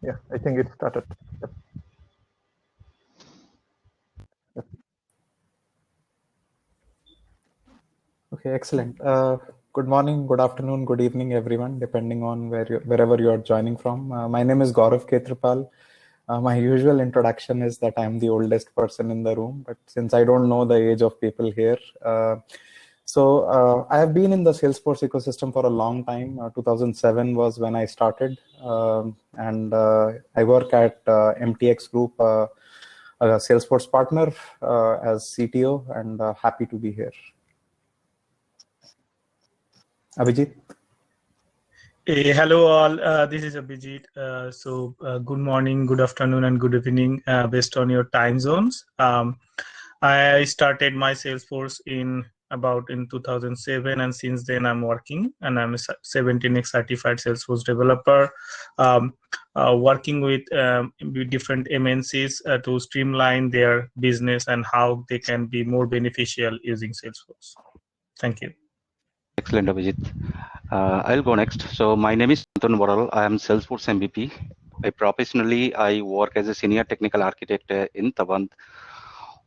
Yeah, I think it started. Yep. Yep. Okay, excellent. Good morning, good afternoon, good evening, everyone, depending on wherever you are joining from. My name is Gaurav Ketrapal. My usual introduction is that I'm the oldest person in the room, but since I don't know the age of people here, I have been in the Salesforce ecosystem for a long time. 2007 was when I started, and I work at MTX Group, a Salesforce partner as CTO, and happy to be here. Abhijit? Hello all, this is Abhijit. Good morning, good afternoon, and good evening based on your time zones. I started my Salesforce in 2007, and since then I'm working, and I'm a 17x certified Salesforce developer, working with different MNCs to streamline their business and how they can be more beneficial using Salesforce. Thank you. Excellent, Abhijit. I'll go next. So my name is Anton Boral. I am Salesforce MVP. Professionally, I work as a senior technical architect in Tawant.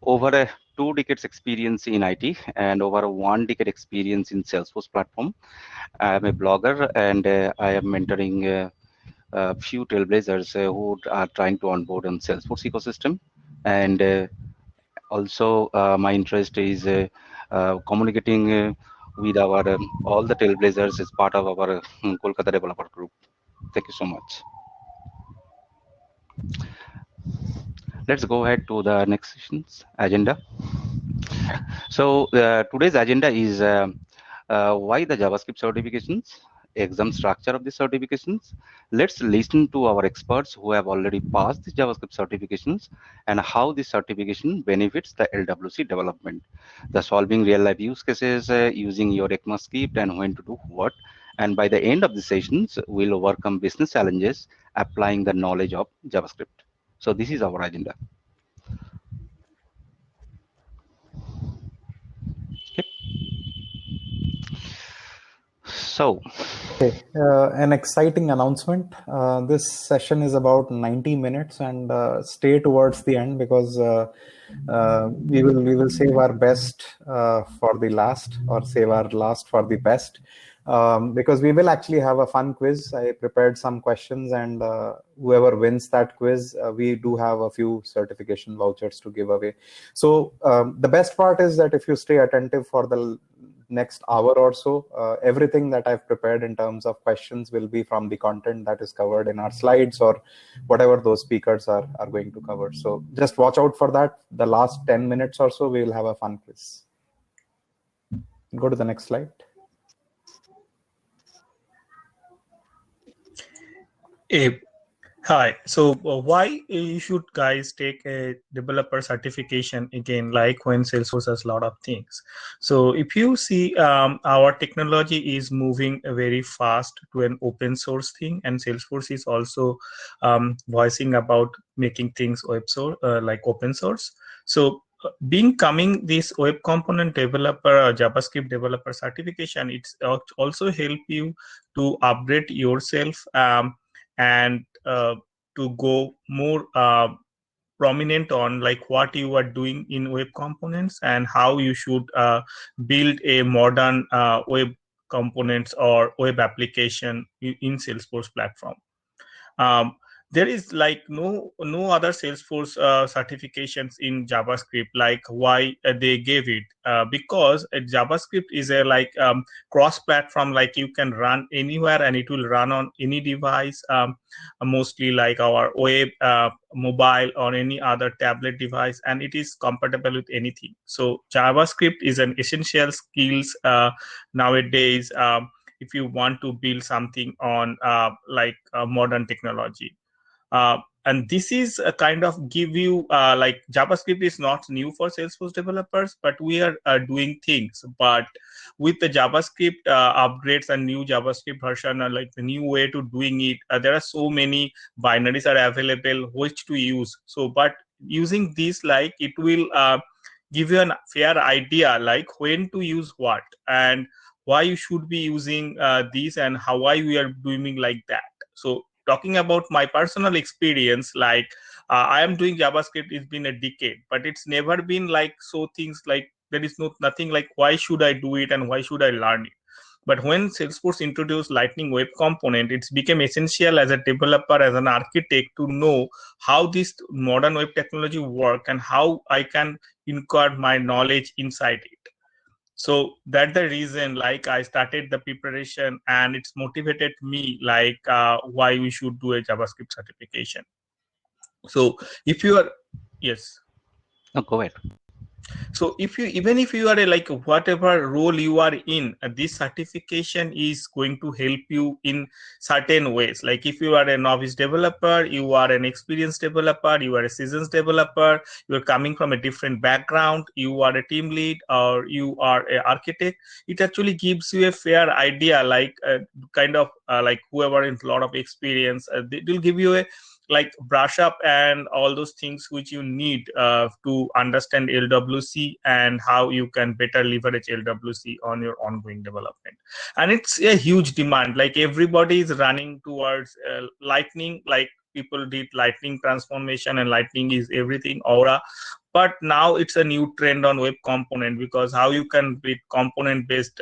Over a 2 decades experience in IT and over 1 decade experience in Salesforce platform. I am a blogger and I am mentoring a few trailblazers who are trying to onboard on Salesforce ecosystem. And also my interest is communicating with our all the trailblazers as part of our Kolkata developer group. Thank you so much. Let's go ahead to the next session's agenda. So today's agenda is why the JavaScript certifications, exam structure of the certifications. Let's listen to our experts who have already passed the JavaScript certifications and how this certification benefits the LWC development. The solving real life use cases using your ECMAScript and when to do what. And by the end of the sessions, we'll overcome business challenges applying the knowledge of JavaScript. So this is our agenda. So, okay, an exciting announcement. This session is about 90 minutes, and stay towards the end because we will save our best for the last, or save our last for the best. Because we will actually have a fun quiz. I prepared some questions, and whoever wins that quiz, we do have a few certification vouchers to give away. So the best part is that if you stay attentive for the next hour or so, everything that I've prepared in terms of questions will be from the content that is covered in our slides or whatever those speakers are going to cover. So just watch out for that. The last 10 minutes or so, we will have a fun quiz. Go to the next slide. Hi. So why you should guys take a developer certification again, like when Salesforce has a lot of things. So if you see our technology is moving very fast to an open source thing, and Salesforce is also voicing about making things like open source. So becoming this web component developer or JavaScript developer certification, it's also help you to upgrade yourself and to go more prominent on like what you are doing in web components and how you should build a modern web components or web application in Salesforce platform. There is like no other Salesforce certifications in JavaScript. Like why they gave it? Because JavaScript is a like cross-platform. Like you can run anywhere and it will run on any device. Mostly like our web, mobile, or any other tablet device, and it is compatible with anything. So JavaScript is an essential skills nowadays. If you want to build something on modern technology. And this is a kind of give you like JavaScript is not new for Salesforce developers, but we are doing things. But with the JavaScript upgrades and new JavaScript version, like the new way to doing it, there are so many binaries are available which to use. So, but using this, like it will give you a fair idea, like when to use what and why you should be using these and how why we are doing like that. So talking about my personal experience, like I am doing JavaScript, it's been a decade, but it's never been like so things like there is nothing like why should I do it and why should I learn it. But when Salesforce introduced Lightning Web Component, it's become essential as a developer, as an architect, to know how this modern web technology work and how I can include my knowledge inside it. So that's the reason, like, I started the preparation, and it's motivated me, like, why we should do a JavaScript certification. So if you are, yes. No, go ahead. So even if you are like whatever role you are in, this certification is going to help you in certain ways. Like if you are a novice developer, you are an experienced developer, you are a seasoned developer, you are coming from a different background, you are a team lead, or you are an architect, it actually gives you a fair idea, like kind of like whoever has a lot of experience, it will give you a like brush up and all those things which you need to understand LWC and how you can better leverage LWC on your ongoing development. And it's a huge demand, like everybody is running towards Lightning, like people did Lightning transformation and Lightning is everything, Aura. But now it's a new trend on web component, because how you can build component based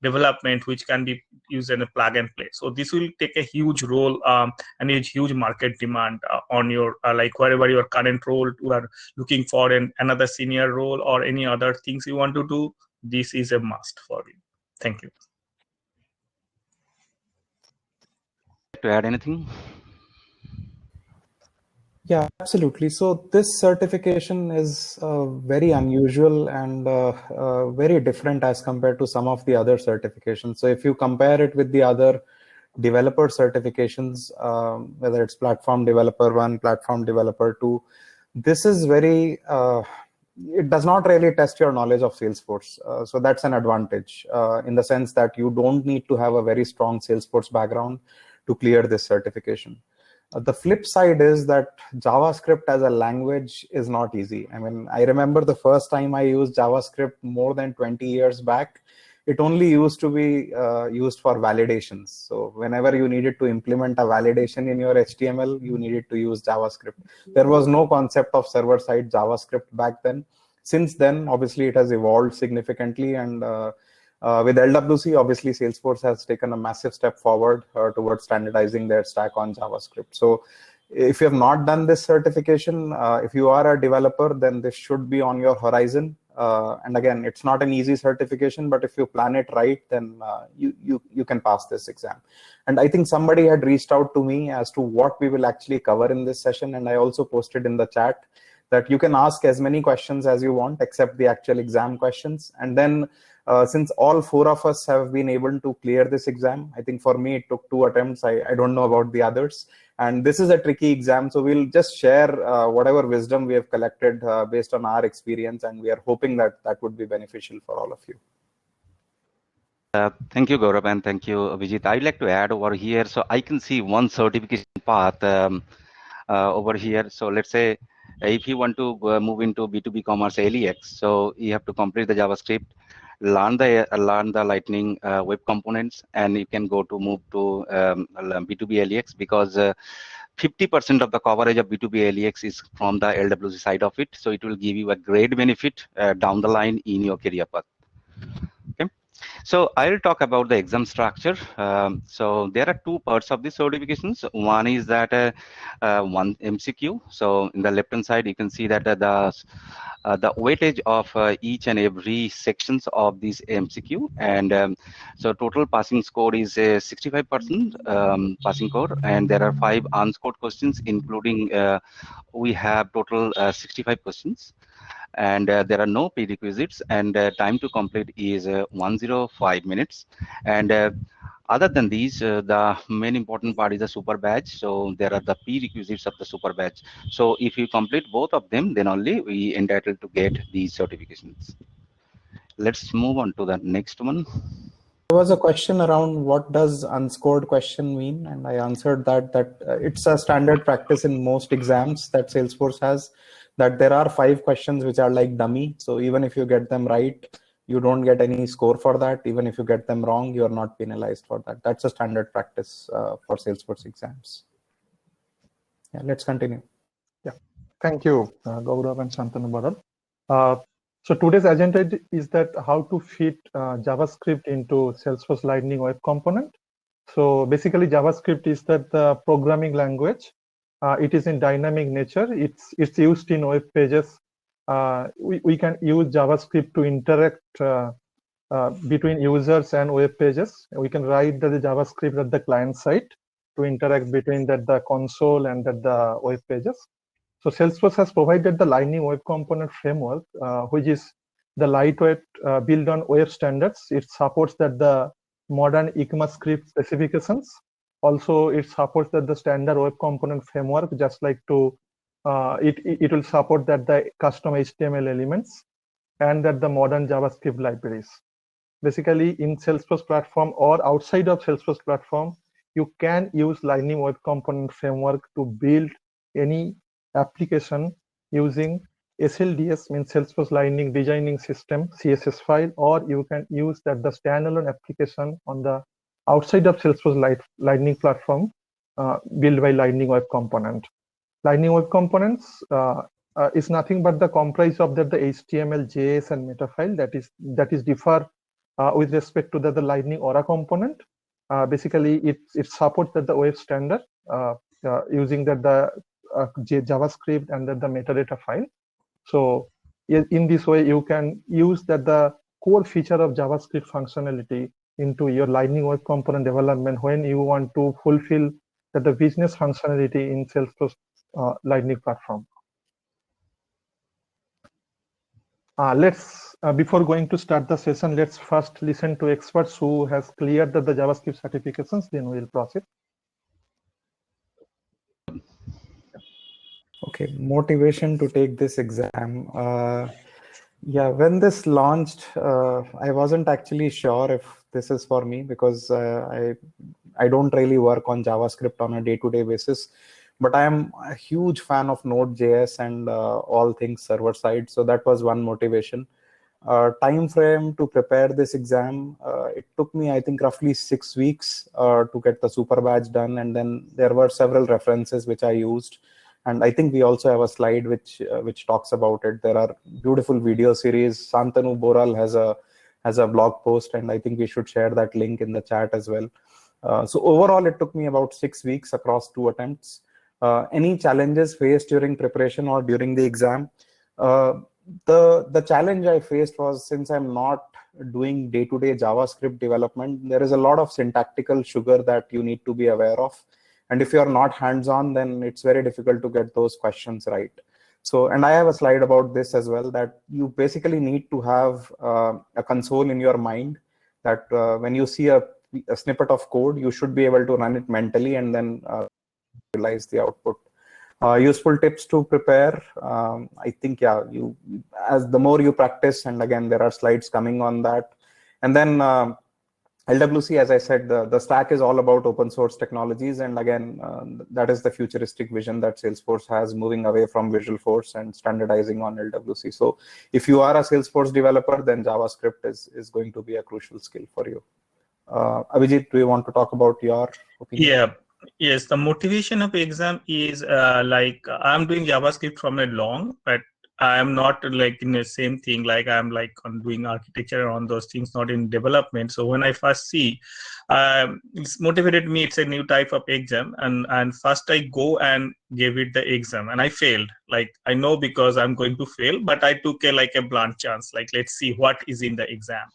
development which can be used in a plug and play. So this will take a huge role and a huge market demand on your like wherever your current role you are looking for another senior role or any other things you want to do. This is a must for you. Thank you. To add anything? Yeah, absolutely. So this certification is very unusual and very different as compared to some of the other certifications. So if you compare it with the other developer certifications, whether it's Platform Developer 1, Platform Developer 2, this is very, it does not really test your knowledge of Salesforce. So that's an advantage in the sense that you don't need to have a very strong Salesforce background to clear this certification. The flip side is that JavaScript as a language is not easy. I mean, I remember the first time I used JavaScript more than 20 years back, it only used to be used for validations. So whenever you needed to implement a validation in your HTML, you needed to use JavaScript. There was no concept of server-side JavaScript back then. Since then, obviously, it has evolved significantly, and with LWC, obviously, Salesforce has taken a massive step forward towards standardizing their stack on JavaScript. So if you have not done this certification, if you are a developer, then this should be on your horizon. And again, it's not an easy certification, but if you plan it right, then you can pass this exam. And I think somebody had reached out to me as to what we will actually cover in this session. And I also posted in the chat that you can ask as many questions as you want, except the actual exam questions. And then since all four of us have been able to clear this exam, I think for me, it took 2 attempts. I don't know about the others. And this is a tricky exam. So we'll just share whatever wisdom we have collected based on our experience. And we are hoping that that would be beneficial for all of you. Thank you, Gaurav, and thank you, Vijit. I'd like to add over here. So I can see one certification path over here. So let's say if you want to move into B2B commerce LEX, so you have to complete the JavaScript, learn the Lightning web components, and you can go to move to B2B LEX, because 50% of the coverage of B2B LEX is from the LWC side of it. So it will give you a great benefit down the line in your career path. Okay. So I'll talk about the exam structure. So there are 2 parts of the certifications. One is that one MCQ. So in the left-hand side, you can see that the weightage of each and every sections of this MCQ, and so total passing score is 65% passing score, and there are 5 unscored questions, including we have total 65 questions. And there are no prerequisites, and time to complete is 105 minutes. And other than these, the main important part is the super badge. So there are the prerequisites of the super badge. So if you complete both of them, then only we entitled to get these certifications. Let's move on to the next one. There was a question around what does unscored question mean, and I answered that it's a standard practice in most exams that Salesforce has, that there are 5 questions which are like dummy. So even if you get them right, you don't get any score for that. Even if you get them wrong, you are not penalized for that. That's a standard practice for Salesforce exams. Yeah, let's continue. Thank you, Gaurav and Shantanu Baral. So today's agenda is that how to fit JavaScript into Salesforce Lightning Web Component. So basically, JavaScript is that the programming language. It is in dynamic nature. It's used in web pages. We can use JavaScript to interact between users and web pages. We can write the JavaScript at the client side to interact between the console and the web pages. So Salesforce has provided the Lightning Web Component framework, which is the lightweight built on web standards. It supports the modern ECMAScript specifications. Also, it supports the standard web component framework, just like it will support the custom HTML elements and the modern JavaScript libraries. Basically, in Salesforce platform or outside of Salesforce platform, you can use Lightning Web Component framework to build any application using SLDS, means Salesforce Lightning Designing System CSS file, or you can use the standalone application on the outside of Salesforce Lightning platform built by Lightning Web Component. Lightning Web Components is nothing but the comprise of the HTML, JS, and meta file that is differ with respect to the Lightning Aura component. Basically, it supports the web standard using the JavaScript and the metadata file. So in this way, you can use the core feature of JavaScript functionality into your Lightning Web Component development when you want to fulfill the business functionality in Salesforce Lightning platform. Before going to start the session, let's first listen to experts who has cleared the JavaScript certifications, then we'll proceed. Okay, motivation to take this exam. Yeah, when this launched, I wasn't actually sure if this is for me because I don't really work on JavaScript on a day-to-day basis, but I am a huge fan of Node.js and all things server side. So that was one motivation. Time frame to prepare this exam, it took me, I think, roughly 6 weeks to get the super badge done, and then there were several references which I used. And I think we also have a slide which talks about it. There are beautiful video series. Shantanu Baral has a blog post, and I think we should share that link in the chat as well. So overall, it took me about 6 weeks across 2 attempts. Any challenges faced during preparation or during the exam? The challenge I faced was, since I'm not doing day-to-day JavaScript development, there is a lot of syntactical sugar that you need to be aware of. And if you're not hands-on, then it's very difficult to get those questions right. So, and I have a slide about this as well, that you basically need to have a console in your mind that when you see a snippet of code, you should be able to run it mentally and then realize the output. Useful tips to prepare. I think, yeah, as the more you practice, and again, there are slides coming on that. And then LWC, as I said, the stack is all about open source technologies. And again, that is the futuristic vision that Salesforce has, moving away from Visualforce and standardizing on LWC. So if you are a Salesforce developer, then JavaScript is going to be a crucial skill for you. Abhijit, do you want to talk about your opinion? Yeah. Yes, the motivation of exam is like I'm doing JavaScript from a long, but I am not like in the same thing. Like I'm like on doing architecture on those things, not in development. So when I first see, it's motivated me. It's a new type of exam, and first I go and gave it the exam, and I failed. Like I know because I'm going to fail, but I took a blunt chance. Like let's see what is in the exam.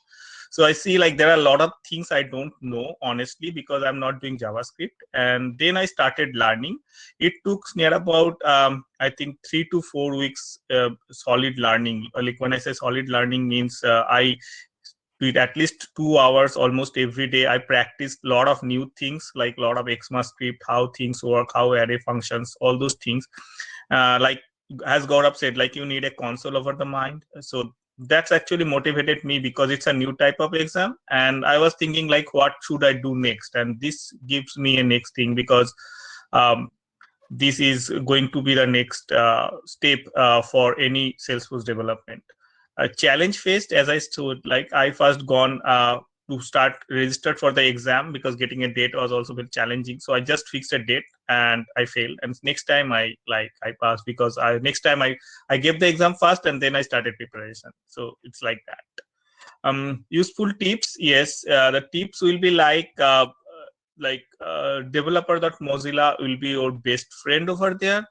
So I see like there are a lot of things I don't know, honestly, because I'm not doing JavaScript. And then I started learning. It took near about, I think, 3 to 4 weeks solid learning. Like when I say solid learning means I did at least 2 hours almost every day. I practiced a lot of new things, like a lot of ECMAScript, how things work, how array functions, all those things. Like as Gaurav said, like you need a console over the mind. So that's actually motivated me because it's a new type of exam, and I was thinking like what should I do next, and this gives me a next thing because this is going to be the next step for any Salesforce development. A challenge faced, as I stood, like I first gone to start registered for the exam, because getting a date was also very challenging. So I just fixed a date and I failed. And next time I passed, because next time I gave the exam first and then I started preparation. So it's like that. Useful tips. Yes, the tips will be like developer.mozilla will be your best friend over there,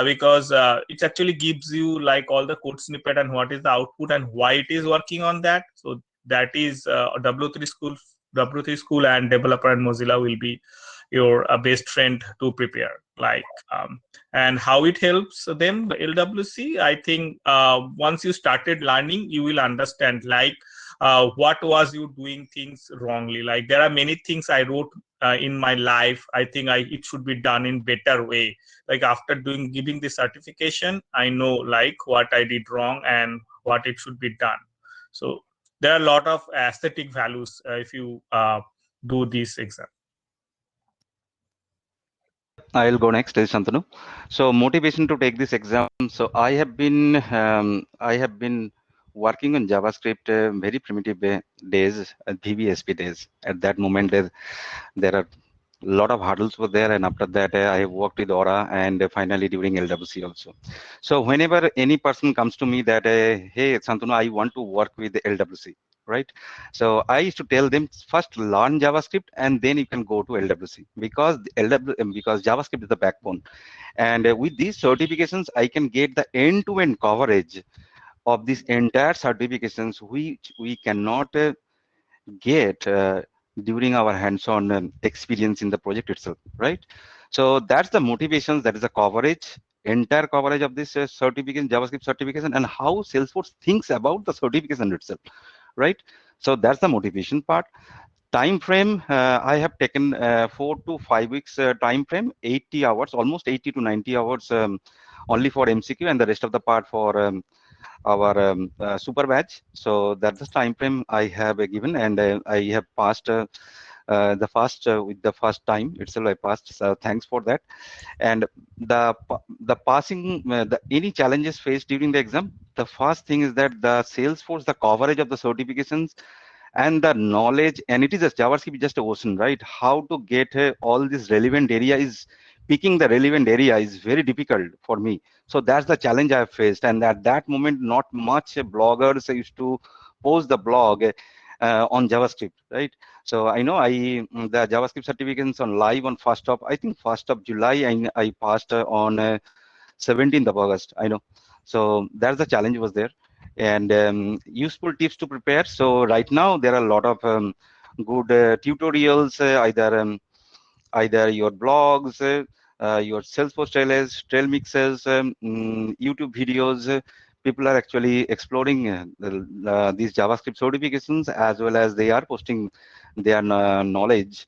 because it actually gives you like all the code snippet and what is the output and why it is working on that. So that is W3 School and developer and Mozilla will be your best friend to prepare. And how it helps them, the LWC, I think once you started learning, you will understand what was you doing things wrongly. Like there are many things I wrote in my life. I think it should be done in better way. Like after giving the certification, I know like what I did wrong and what it should be done. So there are a lot of aesthetic values if you do this exam. I'll go next, Shantanu. So motivation to take this exam. So I have been working on JavaScript very primitive days, VBSP days. At that moment, there are a lot of hurdles were there, and after that, I have worked with Aura, and finally during LWC also. So whenever any person comes to me that, hey, Shantanu, I want to work with the LWC, right? So I used to tell them first learn JavaScript and then you can go to LWC, because because JavaScript is the backbone. And with these certifications, I can get the end-to-end coverage of these entire certifications, which we cannot get during our hands-on experience in the project itself, right? So that's the motivations, that is the coverage, entire coverage of this certification, JavaScript certification, and how Salesforce thinks about the certification itself, right? So that's the motivation part. Time frame, I have taken 4 to 5 weeks time frame, 80 hours, almost 80 to 90 hours only for MCQ, and the rest of the part for our super badge. So that's the time frame I have given, and I have passed with the first time itself I passed. So thanks for that. And the passing, any challenges faced during the exam, the first thing is that the Salesforce, the coverage of the certifications and the knowledge, and it is just JavaScript, just a ocean, right? How to get all this relevant area is, picking the relevant area is very difficult for me. So that's the challenge I have faced. And at that moment, not much bloggers used to post the blog on JavaScript, right? So I know the JavaScript certifications on live on 1st of July, I passed on 17th of August, I know. So that's the challenge was there. And useful tips to prepare. So right now there are a lot of good tutorials, either your blogs, your Salesforce trail mixes, YouTube videos. People are actually exploring these JavaScript certifications, as well as they are posting their knowledge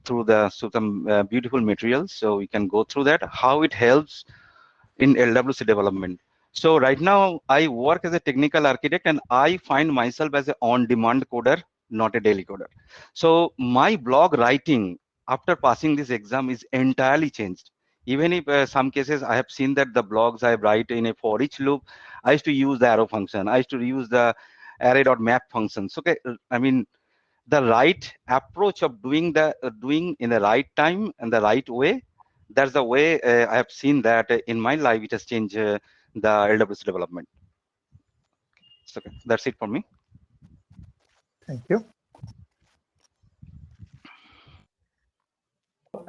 through some beautiful materials. So we can go through that, how it helps in LWC development. So right now I work as a technical architect, and I find myself as an on-demand coder, not a daily coder. So my blog writing after passing this exam is entirely changed. Even if some cases I have seen that the blogs I write in a for each loop, I used to use the arrow function, I used to use the array.map functions. Okay, I mean, the right approach of doing in the right time and the right way, that's the way I have seen that in my life it has changed the LWC development. So, okay, that's it for me. Thank you.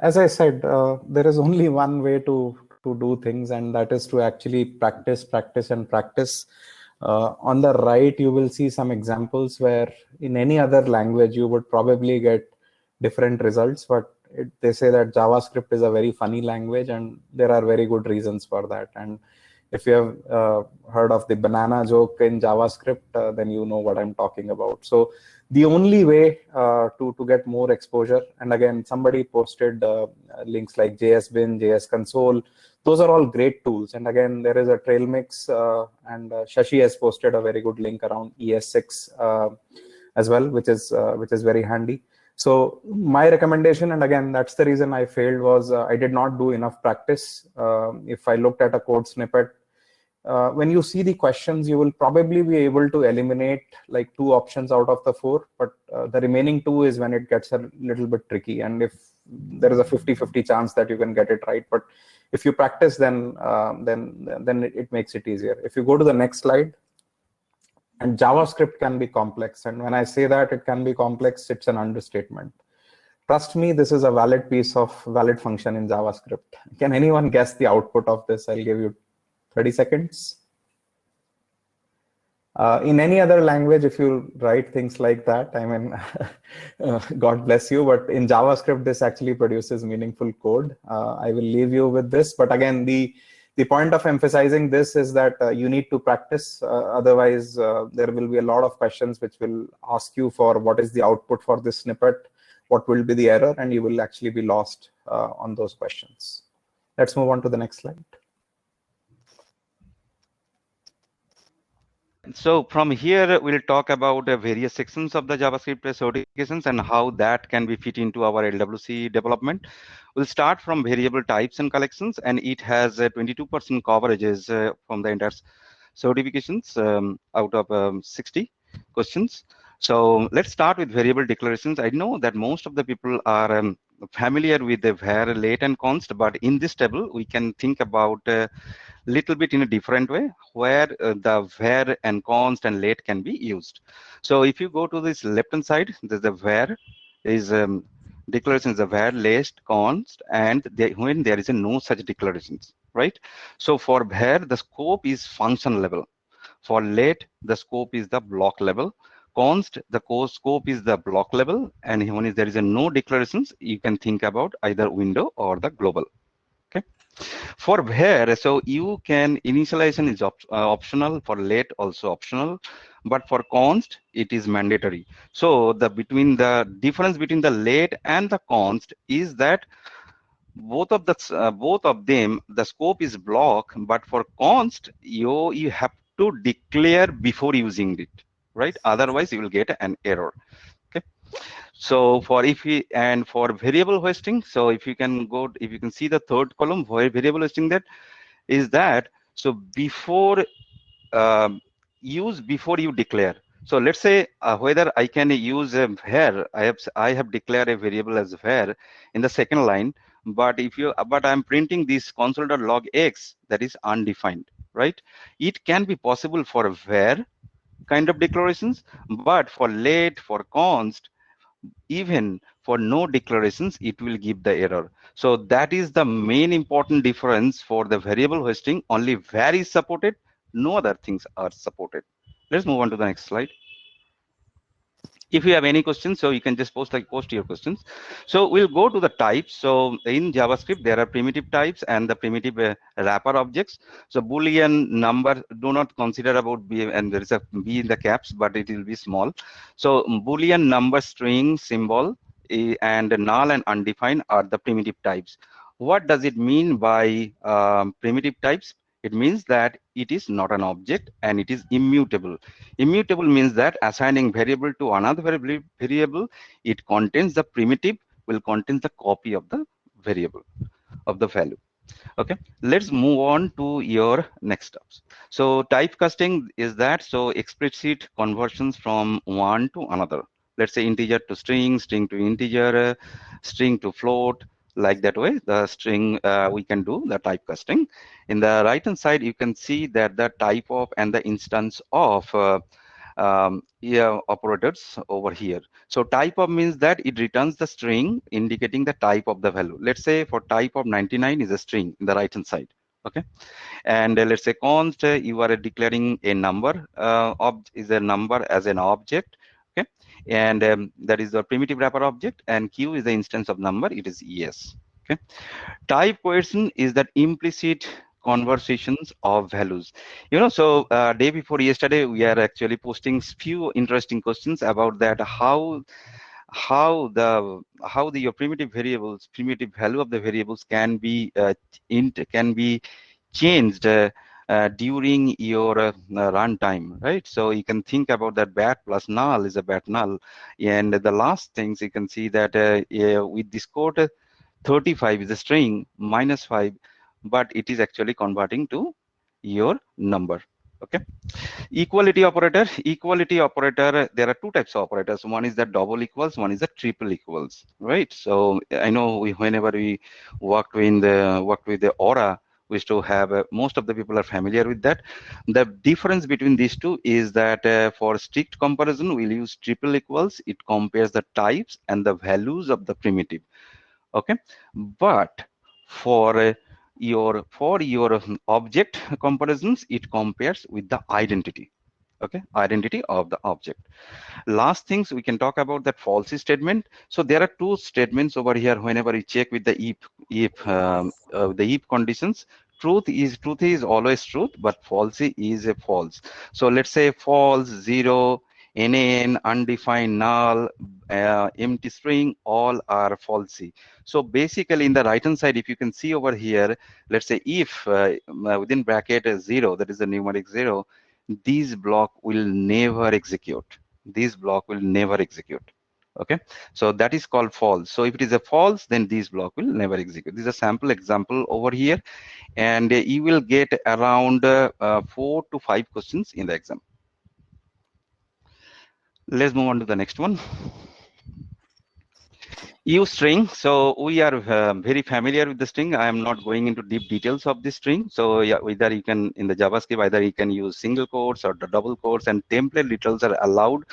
As I said, there is only one way to do things, and that is to actually practice. On the right, you will see some examples where in any other language you would probably get different results, but they say that JavaScript is a very funny language, and there are very good reasons for that. And if you have heard of the banana joke in JavaScript, then you know what I'm talking about. So the only way to get more exposure, and again, somebody posted links like JSBin, JS Console. Those are all great tools. And again, there is a trail mix, and Shashi has posted a very good link around ES6 as well, which is very handy. So my recommendation, and again, that's the reason I failed, was I did not do enough practice. If I looked at a code snippet, when you see the questions, you will probably be able to eliminate like 2 options out of the 4, but the remaining 2 is when it gets a little bit tricky. And if there is a 50-50 chance that you can get it right, but if you practice, then it makes it easier. If you go to the next slide, and JavaScript can be complex. And when I say that it can be complex, it's an understatement. Trust me, this is a valid piece of valid function in JavaScript. Can anyone guess the output of this? I'll give you 30 seconds. In any other language, if you write things like that, I mean, God bless you, but in JavaScript, this actually produces meaningful code. I will leave you with this, but again, the point of emphasizing this is that you need to practice. Otherwise, there will be a lot of questions which will ask you for what is the output for this snippet, what will be the error, and you will actually be lost on those questions. Let's move on to the next slide. So from here, we'll talk about various sections of the JavaScript certifications and how that can be fit into our LWC development. We'll start from variable types and collections, and it has 22% coverages from the entire certifications out of 60 questions. So let's start with variable declarations. I know that most of the people are familiar with the var, late, and const, but in this table, we can think about little bit in a different way where the var and const and late can be used. So if you go to this left hand side, there's the var is declarations of var, late, const, and when there is no such declarations, right? So for var, the scope is function level. For late, the scope is the block level. Const, the scope is the block level, and when there is no declarations, you can think about either window or the global. Okay. For var, so you can initialization is optional, for late also optional, but for const it is mandatory. So the difference between the late and the const is that both of them the scope is block, but for const you have to declare before using it, right? Otherwise you will get an error. Okay. So for for variable hoisting, so if you can see the third column where variable hoisting, that is that so before use before you declare. So let's say whether I can use a var, I have declared a variable as var in the second line, but I'm printing this console.log x that is undefined, right? It can be possible for a var kind of declarations, but for late, for const, even for no declarations, it will give the error. So that is the main important difference for the variable hoisting. Only var is supported, no other things are supported. Let's move on to the next slide. If you have any questions, so you can just post your questions. So we'll go to the types. So in JavaScript, there are primitive types and the primitive wrapper objects. So Boolean number, do not consider about B, and there is a B in the caps, but it will be small. So Boolean number, string, symbol, and null and undefined are the primitive types. What does it mean by primitive types? It means that it is not an object and it is immutable. Immutable means that assigning variable to another variable, it contains the primitive, will contain the copy of the variable, of the value. Okay, let's move on to your next steps. So typecasting is that, so explicit conversions from one to another. Let's say integer to string, string to integer, string to float, like that way, the string, we can do the typecasting. In the right hand side, you can see that the type of and the instance of operators over here. So type of means that it returns the string indicating the type of the value. Let's say for type of 99 is a string in the right hand side. Okay, and let's say const, you are declaring a number, is a number as an object. Okay, and that is the primitive wrapper object, and q is the instance of number, it is es. Okay, type coercion is that implicit conversations of values. So day before yesterday, we are actually posting few interesting questions about that, how your primitive variables, primitive value of the variables can be changed during your runtime, right? So you can think about that bat plus null is a bat null, and the last things you can see that with this code, 35 is a string, -5, but it is actually converting to your number. Okay. Equality operator, there are two types of operators. One is the double equals, one is the triple equals, right? So I know whenever we worked with the Aura, we used to have most of the people are familiar with that. The difference between these two is that for strict comparison, we'll use triple equals. It compares the types and the values of the primitive. Okay, but for your object comparisons, it compares with the identity. Okay, identity of the object. Last things we can talk about that false statement. So there are two statements over here. Whenever you check with the if conditions, truth is always truth, but false is a false. So let's say false, 0, NaN, undefined, null, empty string, all are falsy. So basically in the right hand side, if you can see over here, let's say if within bracket 0, that is the numeric 0, this block will never execute. This block will never execute. Okay, so that is called false. So if it is a false, then this block will never execute. This is a sample example over here, and you will get around 4 to 5 questions in the exam. Let's move on to the next one. Use string. So we are very familiar with the string. I am not going into deep details of this string. So yeah, either you can, in the JavaScript, either you can use single quotes or the double quotes, and template literals are allowed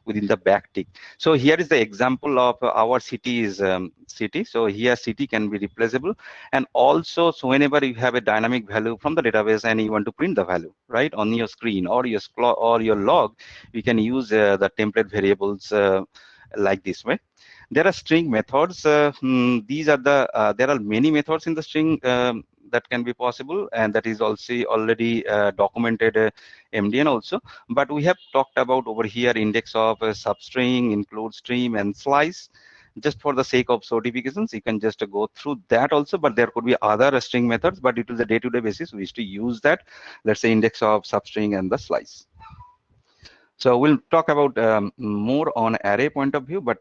within the backtick. So here is the example of our city is city. So here city can be replaceable, and also so whenever you have a dynamic value from the database and you want to print the value right on your screen or your log, you can use the template variables like this way. There are string methods. These are the there are many methods in the string that can be possible, and that is also already documented MDN also. But we have talked about over here index of substring, include stream, and slice. Just for the sake of certifications, you can just go through that also. But there could be other string methods, but it is a day-to-day basis. We used to use that. Let's say index of substring and the slice. So we'll talk about more on array point of view, but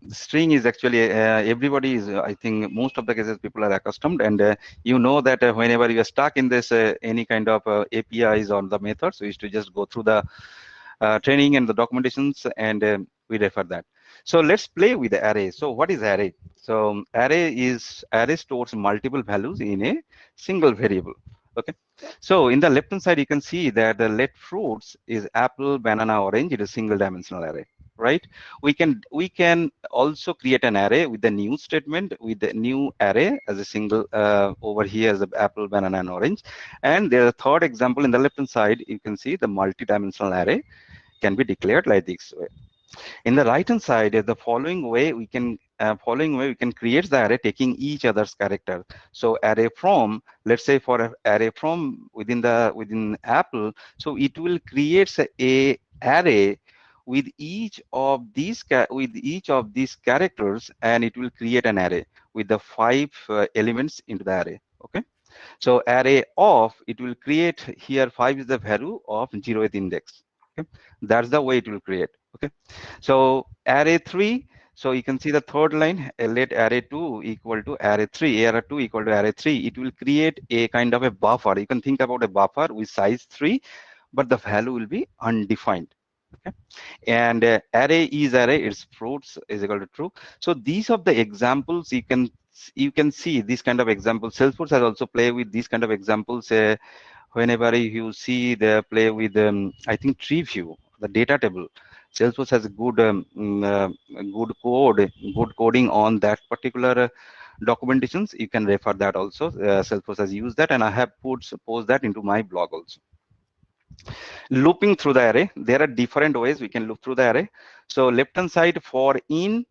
string is actually everybody is, I think most of the cases people are accustomed, and you know that whenever you are stuck in this any kind of APIs or the methods, we used to just go through the training and the documentations, and we refer that. So let's play with the array. So what is array? So array stores multiple values in a single variable. Okay, so in the left hand side you can see that the let fruits is apple, banana, orange. It is single dimensional array, right? We can also create an array with the new statement, with the new array as a single over here as the apple, banana, and orange. And there's a third example in the left hand side. You can see the multi-dimensional array can be declared like this way. In the right hand side, the following way we can create the array taking each other's character. So array from, let's say for array from within apple, so it will create a array with each of these characters, and it will create an array with the 5 elements into the array. Okay, so array of, it will create here 5 is the value of 0th index. Okay, that's the way it will create. Okay, so array 3, so you can see the third line, let array 2 equal to array 3, array 2 equal to array 3. It will create a kind of a buffer. You can think about a buffer with size 3, but the value will be undefined. Okay, and array is array, its fruits is equal to true. So these are the examples. You can see this kind of examples. Salesforce has also played with these kind of examples. Whenever you see they play with I think tree view, the data table, Salesforce has a good good coding on that particular documentations. You can refer that also. Salesforce has used that, and I have post that into my blog also. Looping through the array, there are different ways we can loop through the array. So left hand side for in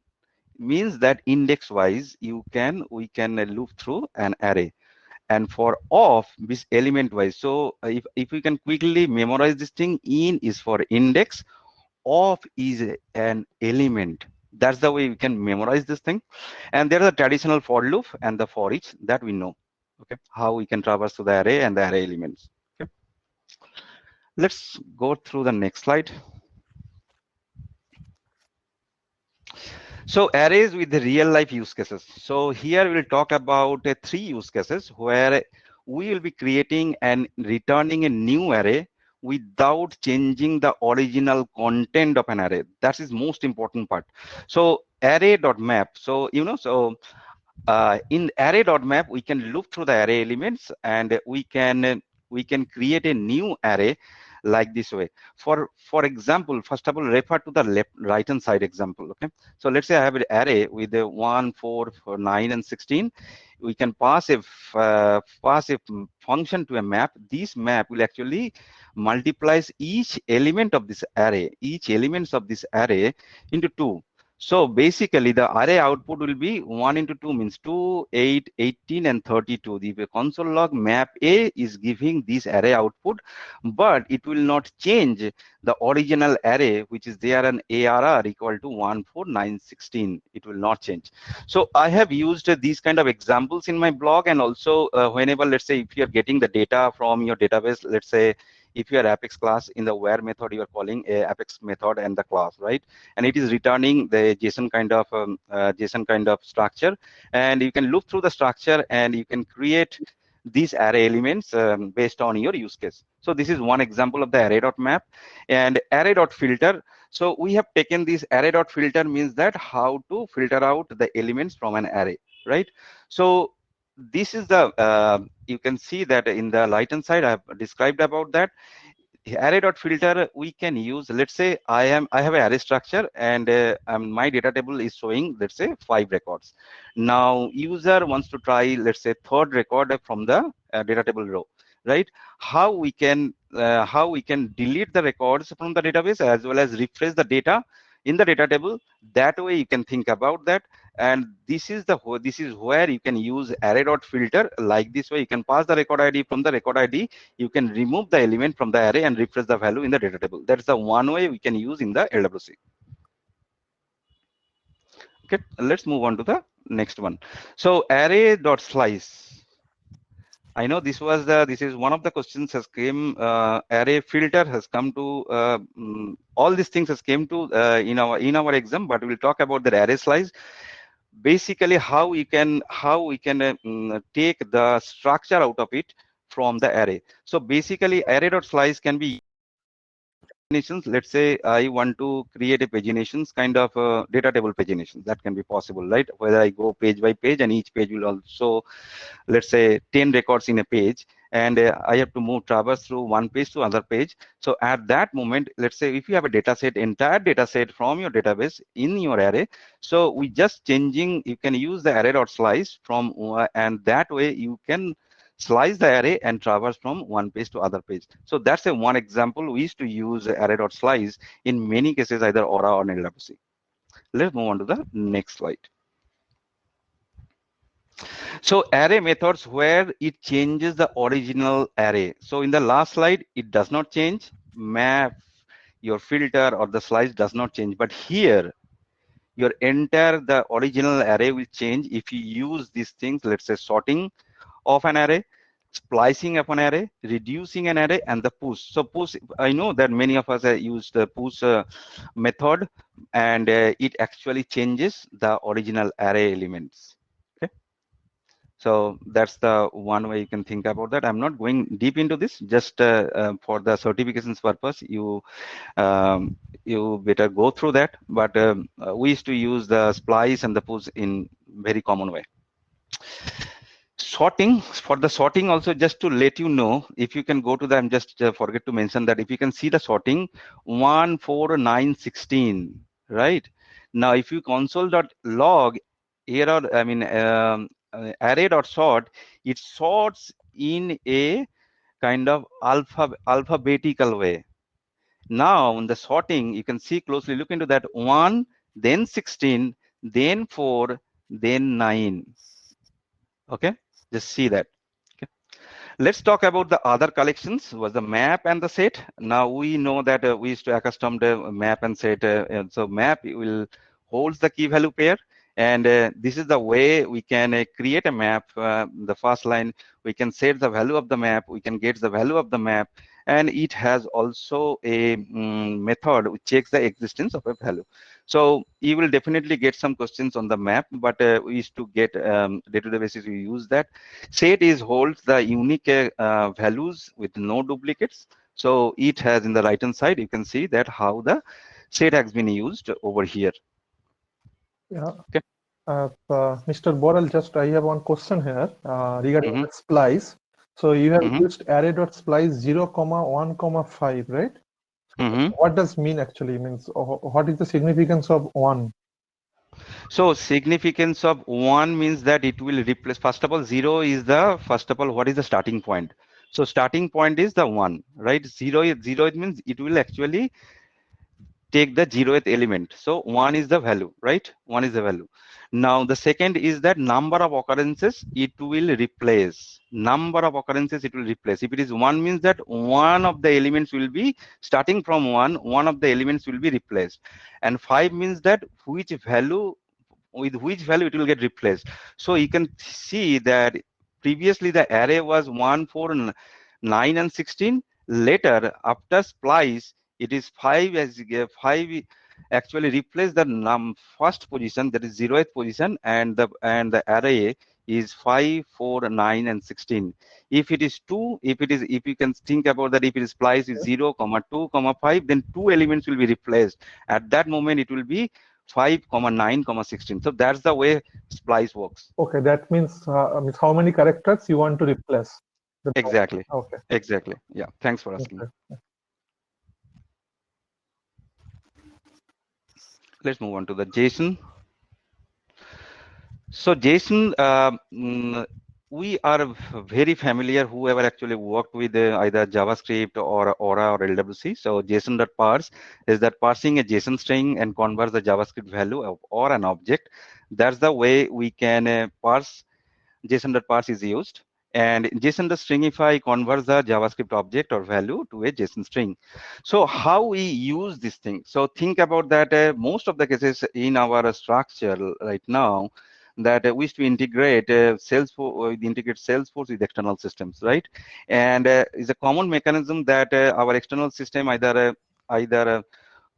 means that index wise we can loop through an array, and for off this element wise. So if we can quickly memorize this thing, in is for index, off is an element. That's the way we can memorize this thing. And there is a traditional for loop and the for each that we know. Okay, how we can traverse to the array and the array elements. Okay, let's go through the next slide. So arrays with the real life use cases. So here we'll talk about 3 use cases where we will be creating and returning a new array without changing the original content of an array. That is most important part. So array.map. So in array.map, we can look through the array elements and we can create a new array like this way. For example, first of all, refer to the right hand side example. Okay, so let's say I have an array with a 1, 4, 9, and 16. We can pass a function to a map. This map will actually multiplies each element of this array, into 2. So basically the array output will be 1 into 2 means 2, 8, 18, and 32. The console log map A is giving this array output, but it will not change the original array, which is there an ARR equal to 1, 4, 9, 16. It will not change. So I have used these kind of examples in my blog, and also whenever, let's say, if you are getting the data from your database, let's say, if you are Apex class, in the where method you are calling a Apex method and the class, right? And it is returning the JSON kind of structure, and you can look through the structure and you can create these array elements based on your use case. So this is one example of the array.map and array.filter. So we have taken this array.filter means that how to filter out the elements from an array, right? So this is the you can see that in the right hand side I have described about that. Array.filter we can use, let's say I have an array structure and my data table is showing, let's say, 5 records. Now user wants to try, let's say, third record from the data table row, right? How we can delete the records from the database as well as refresh the data in the data table. That way you can think about that. And this is where you can use array.filter. Like this way you can pass the record ID. From the record ID you can remove the element from the array and refresh the value in the data table. That's the one way we can use in the LWC. Okay, let's move on to the next one. So array.slice. I know this is one of the questions has came. Array filter has come to all these things has came to in our exam, but we'll talk about the array slice. Basically, how we can take the structure out of it from the array. So basically, array.slice can be paginations. Let's say I want to create a paginations kind of data table paginations. That can be possible, right? Whether I go page by page, and each page will also, let's say, 10 records in a page, and I have to traverse through one page to another page. So at that moment, let's say if you have a data set, entire data set from your database in your array, so we just changing, you can use the array.slice from and that way you can slice the array and traverse from one page to other page. So that's one example. We used to use array.slice in many cases, either Aura or LWC. Let's move on to the next slide. So array methods where it changes the original array. So in the last slide, it does not change. Map, your filter or the slice does not change. But here, the original array will change if you use these things, let's say sorting of an array, splicing of an array, reducing an array, and the push. So push, I know that many of us have used the push method, and it actually changes the original array elements. Okay, so that's the one way you can think about that. I'm not going deep into this, just for the certifications purpose, you better go through that. But we used to use the splice and the push in very common way. Sorting, for the sorting also, just to let you know, if you can go to them, just forget to mention that if you can see the sorting 1, 4, 9, 16, right? Now if you console.log error, I mean array.sort, it sorts in a kind of alphabetical way. Now in the sorting, you can see closely, look into that 1, then 16, then 4, then 9. Okay, just see that. Okay, let's talk about the other collections, was the map and the set. Now we know that we used to accustom the map and set. So map will holds the key value pair, And this is the way we can create a map. The first line, we can set the value of the map, we can get the value of the map, and it has also a method which checks the existence of a value. So you will definitely get some questions on the map, but we used to get day-to-day basis, we use that. Set is holds the unique values with no duplicates. So it has in the right hand side, you can see that how the set has been used over here. Yeah. Okay. Mr. Borel, just I have one question here regarding the splice. So you have used array.splice 0, 1, 5, right? What does mean actually? Means what is the significance of 1? So significance of 1 means that it will replace, first of all, 0 is the, first of all, what is the starting point? So starting point is the 1, right? 0, it means it will actually take the 0th element. So 1 is the value, right? 1 is the value. Now the second is that number of occurrences it will replace. Number of occurrences it will replace. If it is 1 means that one of the elements will be starting from 1 of the elements will be replaced. And 5 means that which value, with which value it will get replaced. So you can see that previously the array was 1, 4, 9 and 16. Later after splice, it is 5, as 5 actually replace the first position, that is 0th position, and the array is 5, 4, 9 and 16. If it is 2, if you can think about that, if it is splice is 0, 2, 5, then 2 elements will be replaced. At that moment it will be 5, 9, 16. So that's the way splice works. Okay, that means how many characters you want to replace. Exactly. Okay. Exactly. Yeah. Thanks for asking. Okay. Let's move on to the JSON. So JSON, we are very familiar, whoever actually worked with either JavaScript or Aura or LWC. So JSON.parse is that parsing a JSON string and converts the JavaScript value or an object. That's the way we can parse. JSON.parse is used. And JSON.stringify converts the JavaScript object or value to a JSON string. So how we use this thing? So think about that. Most of the cases in our structure right now, that we wish to integrate Salesforce with external systems, right? And it's a common mechanism that our external system either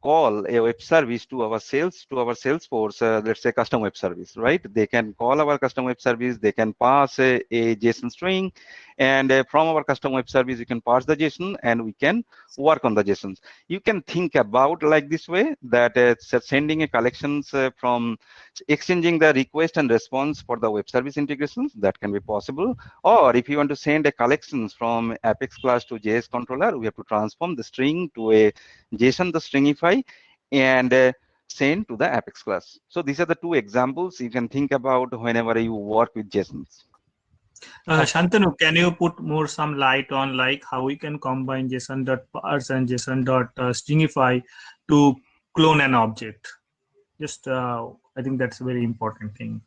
call a web service to our Salesforce, let's say custom web service, right? They can call our custom web service, they can pass a JSON string, and from our custom web service, you can pass the JSON and we can work on the JSONs. You can think about like this way, that sending a collections from exchanging the request and response for the web service integrations, that can be possible. Or if you want to send a collections from Apex class to JS controller, we have to transform the string to a JSON, the stringify, and send to the Apex class. So these are the two examples you can think about whenever you work with JSONs. Shantanu, can you put some light on like how we can combine JSON.parse and JSON.stringify to clone an object? Just I think that's a very important thing.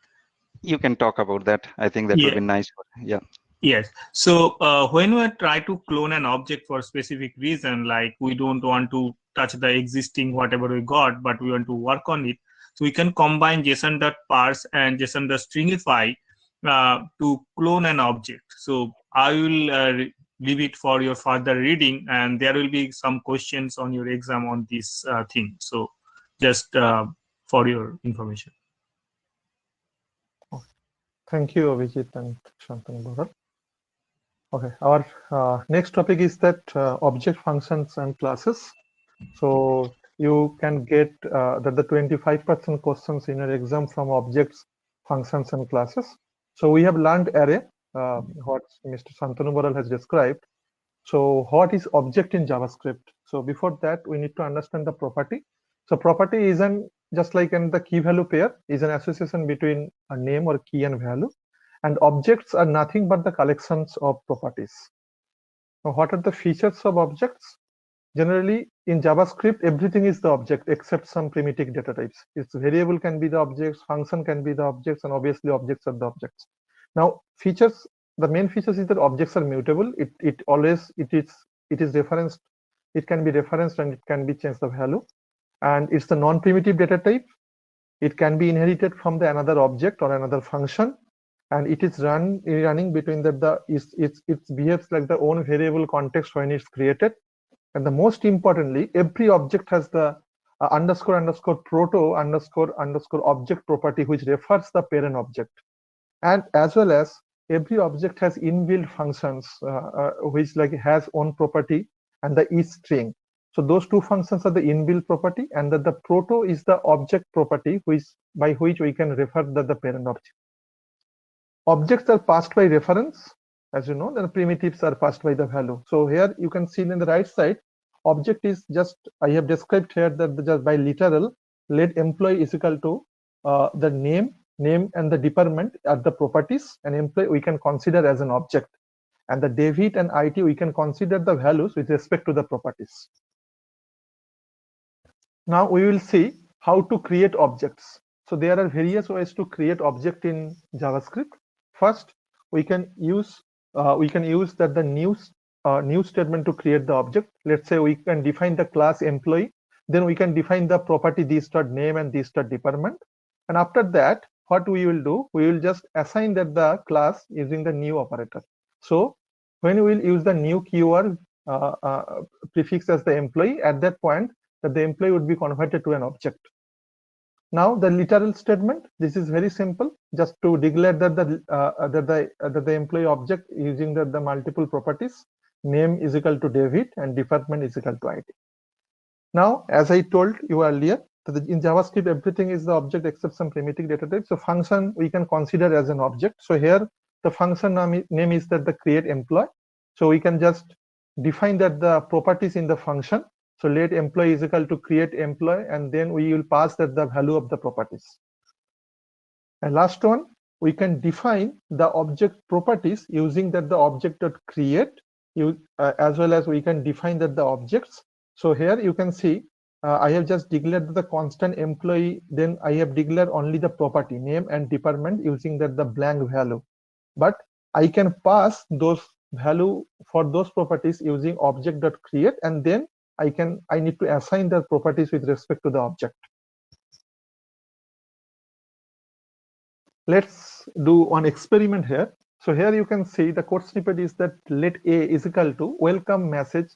You can talk about that. I think that would be nice. Yeah. Yes. So when we try to clone an object for a specific reason, like we don't want to touch the existing whatever we got, but we want to work on it, so we can combine JSON.parse and JSON.stringify to clone an object. So I will leave it for your further reading, and there will be some questions on your exam on this thing. So just for your information. Thank you, Abhijit and Shantanu Borel. Okay, our next topic is that object functions and classes. So you can get that the 25% questions in your exam from objects, functions, and classes. So we have learned array, what Mr. Shantanu Borel has described. So what is object in JavaScript? So before that, we need to understand the property. So property is just like in the key value pair, is an association between a name or key and value. And objects are nothing but the collections of properties. Now, what are the features of objects? Generally, in JavaScript, everything is the object except some primitive data types. Its variable can be the objects, function can be the objects, and obviously objects are the objects. Now, features, the main features is that objects are mutable. It is referenced, it can be referenced and it can be changed the value. And it's the non-primitive data type. It can be inherited from the another object or another function, and it is running between it behaves like the own variable context when it's created. And the most importantly, every object has the __ proto _ object property, which refers the parent object. And as well as every object has inbuilt functions which like has own property and the is string. So those two functions are the inbuilt property, and that the proto is the object property by which we can refer the parent object. Objects are passed by reference, as you know, the primitives are passed by the value. So here you can see in the right side, object is just, I have described here that just by literal, let employee is equal to the name and the department are the properties, and employee we can consider as an object, and the David and IT we can consider the values with respect to the properties. Now we will see how to create objects. So there are various ways to create object in JavaScript. First, we can use that the new statement to create the object. Let's say we can define the class employee, then we can define the property this.name and this.department, and after that what we will do, we will just assign that the class using the new operator. So when we will use the new keyword prefix as the employee, at that point that the employee would be converted to an object. Now the literal statement, this is very simple, just to declare that the employee object using the multiple properties, name is equal to David and department is equal to IT. Now, as I told you earlier, that in JavaScript everything is the object except some primitive data type. So function we can consider as an object. So here the function name is that the create employee. So we can just define that the properties in the function. So let employee is equal to create employee, and then we will pass that the value of the properties. And last one, we can define the object properties using that the object.create, as well as we can define that the objects. So here you can see I have just declared the constant employee, then I have declared only the property name and department using that the blank value. But I can pass those value for those properties using object.create, and then I need to assign the properties with respect to the object. Let's do one experiment here. So here you can see the code snippet is that let A is equal to welcome message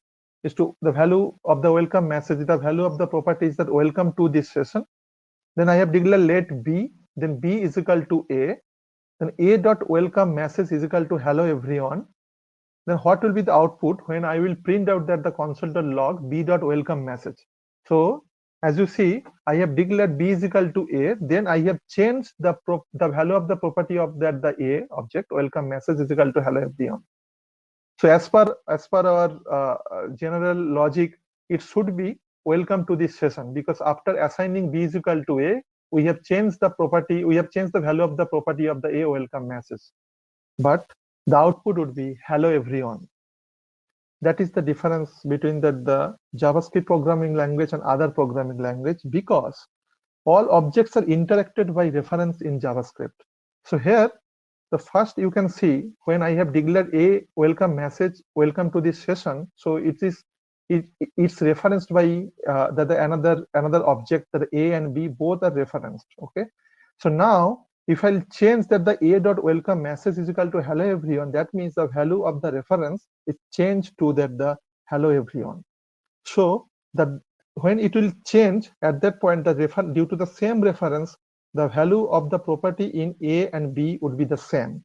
is to the value of the welcome message, the value of the property is that welcome to this session. Then I have declared let B, then B is equal to A, then A dot welcome message is equal to hello everyone. Then what will be the output when I will print out that the console.log b.welcome message. So as you see, I have declared b is equal to a, then I have changed the value of the property of that the a object welcome message is equal to hello everyone. So as per our general logic, it should be welcome to this session, because after assigning b is equal to a, we have changed the property, we have changed the value of the property of the a welcome message. But the output would be hello everyone. That is the difference between the JavaScript programming language and other programming language, because all objects are interacted by reference in JavaScript. So here, the first you can see when I have declared a welcome message, welcome to this session. So it's referenced by another object, that a and b both are referenced. Okay. So now if I'll change that the a.welcome message is equal to hello everyone, that means the value of the reference is changed to that the hello everyone. So when it will change at that point, due to the same reference, the value of the property in A and B would be the same,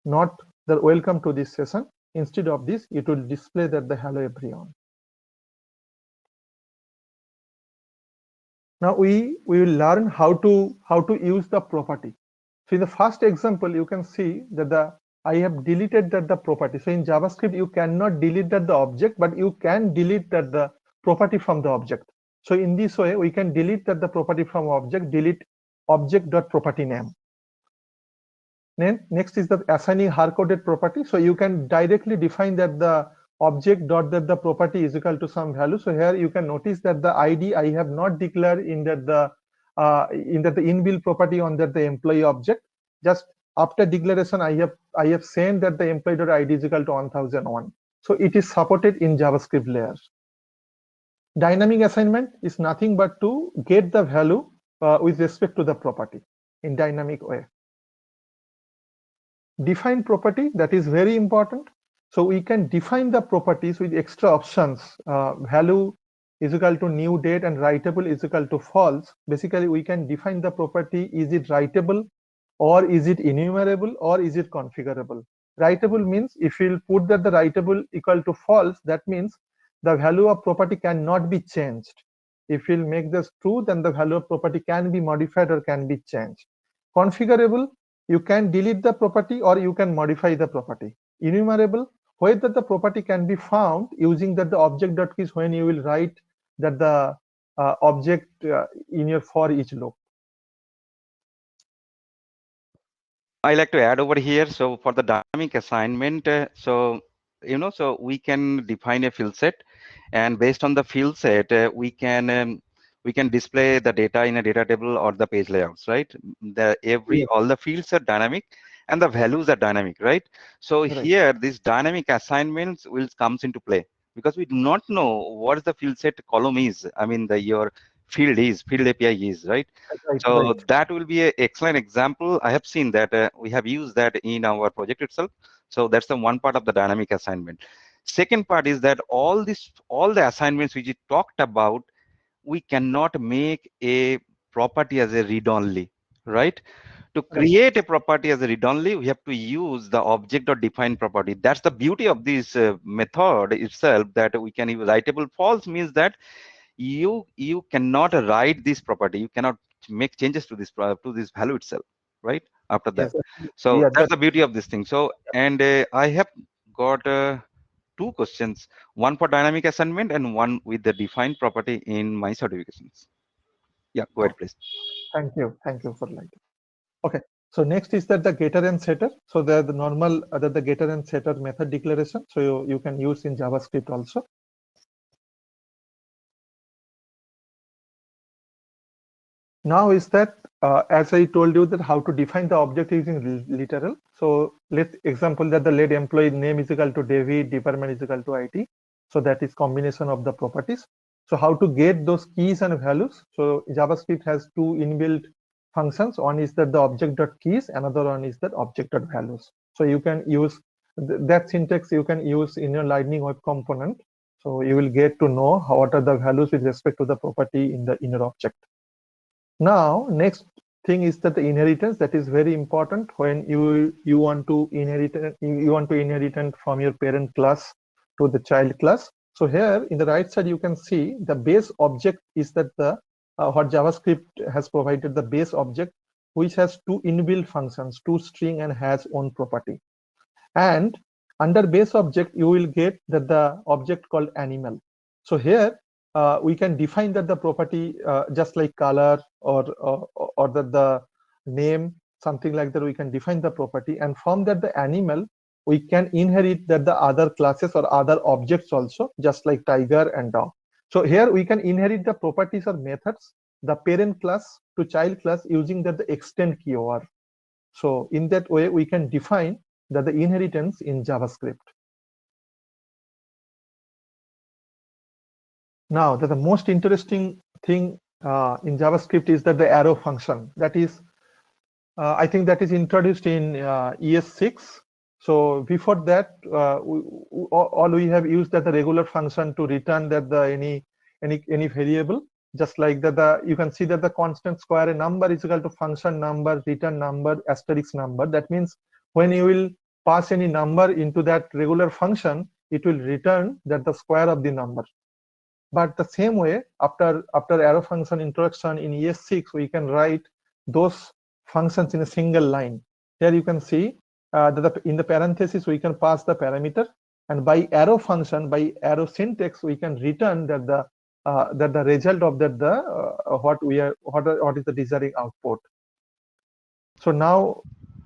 not the welcome to this session. Instead of this, it will display that the hello everyone. Now we will learn how to use the property. So in the first example, you can see that I have deleted that the property. So in JavaScript, you cannot delete that the object, but you can delete that the property from the object. So in this way, we can delete that the property from object, delete object.property name. Then next is the assigning hard-coded property. So you can directly define that the object.the property is equal to some value. So here you can notice that the ID I have not declared in that the inbuilt property on that the employee object. Just after declaration, I have sent that the employee.id is equal to 1001. So it is supported in JavaScript layers. Dynamic assignment is nothing but to get the value with respect to the property in dynamic way. Define property, that is very important. So we can define the properties with extra options. Value is equal to new date and writable is equal to false. Basically, we can define the property, is it writable or is it enumerable or is it configurable? Writable means if we'll put that the writable equal to false, that means the value of property cannot be changed. If we'll make this true, then the value of property can be modified or can be changed. Configurable, you can delete the property or you can modify the property. Enumerable, whether the property can be found using that the object.keys when you will write that the object in your for each loop. I like to add over here. So for the dynamic assignment, so we can define a field set, and based on the field set, we can display the data in a data table or the page layouts, right? All the fields are dynamic and the values are dynamic, right? So here, this dynamic assignments will comes into play because we do not know what the field set column is. I mean, your field API is, right? So that will be an excellent example. I have seen that we have used that in our project itself. So that's the one part of the dynamic assignment. Second part is that all the assignments which we talked about, we cannot make a property as a read-only, right? To create a property as a read-only, we have to use the object or define property. That's the beauty of this method itself, that we can use writable false means that you cannot write this property, you cannot make changes to this value itself, right? After that. So that's the beauty of this thing. So and I have got two questions, one for dynamic assignment and one with the defined property in my certifications. Yeah, go ahead, please. Thank you for light. Okay, so next is that the getter and setter. So the normal the getter and setter method declaration. So you can use in JavaScript also. Now is that as I told you that how to define the object using literal. So let's example that the lead employee name is equal to David, department is equal to IT. So that is combination of the properties. So how to get those keys and values? So JavaScript has two inbuilt functions. One is that the object.keys, another one is that object.values. So you can use that syntax you can use in your Lightning Web Component. So you will get to know what are the values with respect to the property in the inner object. Now, next thing is that the inheritance, that is very important when you want to inherit from your parent class to the child class. So here in the right side you can see the base object is that the what JavaScript has provided, the base object, which has two inbuilt functions, toString and has own property. And under base object you will get that the object called animal. So here we can define that the property just like color or that the name, something like that, we can define the property, and from that the animal we can inherit that the other classes or other objects also, just like tiger and dog. So here we can inherit the properties or methods, the parent class to child class, using that the extend keyword. So in that way we can define that the inheritance in JavaScript. Now, the most interesting thing in JavaScript is that the arrow function. That is, I think that is introduced in ES6. So before that, we have used that the regular function to return that the any variable. Just like that, you can see that the constant square number is equal to function number, return number, asterisk number. That means when you will pass any number into that regular function, it will return that the square of the number. But the same way, after arrow function introduction in ES6, we can write those functions in a single line. Here you can see that in the parenthesis we can pass the parameter, and by arrow function, by arrow syntax, we can return that the result of that what is the desired output. So now,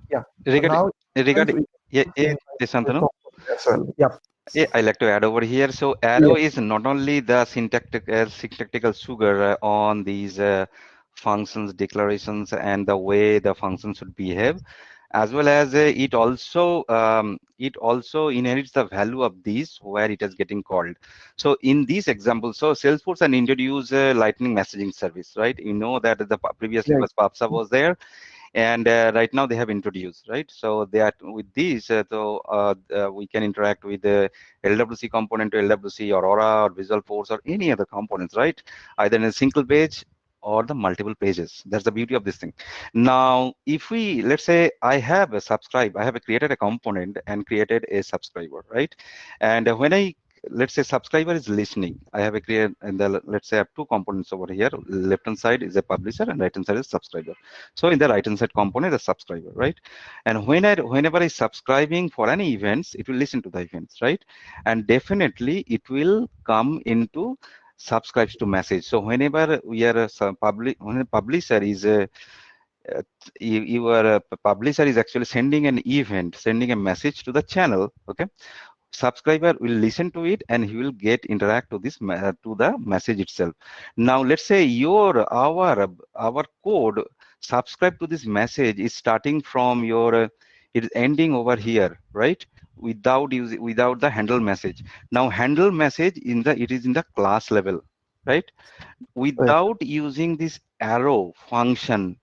yeah. Santanu. Yeah. Yeah, I like to add over here. So arrow is not only the syntactical sugar on these functions, declarations, and the way the function should behave. as well as it also inherits the value of these where it is getting called. So in these examples, so Salesforce and introduce Lightning messaging service, right? You know that the previously Right. was PubSub was there, and right now they have introduced, right? So they are with these, we can interact with the LWC component to LWC, Aurora, or Visualforce, or any other components, right? Either in a single page or the multiple pages. That's the beauty of this thing. Now, if we, let's say I have created a component and created a subscriber, right? And when let's say subscriber is listening, I have a create, and let's say I have two components over here. Left hand side is a publisher and right hand side is subscriber. So in the right hand side component, the subscriber, right? And whenever I subscribing for any events, it will listen to the events, right? And definitely it will come into subscribes to message. So whenever we are when a publisher is your publisher is actually sending an event, sending a message to the channel, okay? Subscriber will listen to it and he will get interact to this to the message itself. Now let's say our code subscribe to this message is starting from your it is ending over here, right? Without the handle message. Now handle message it is in the class level, right? Without using this arrow function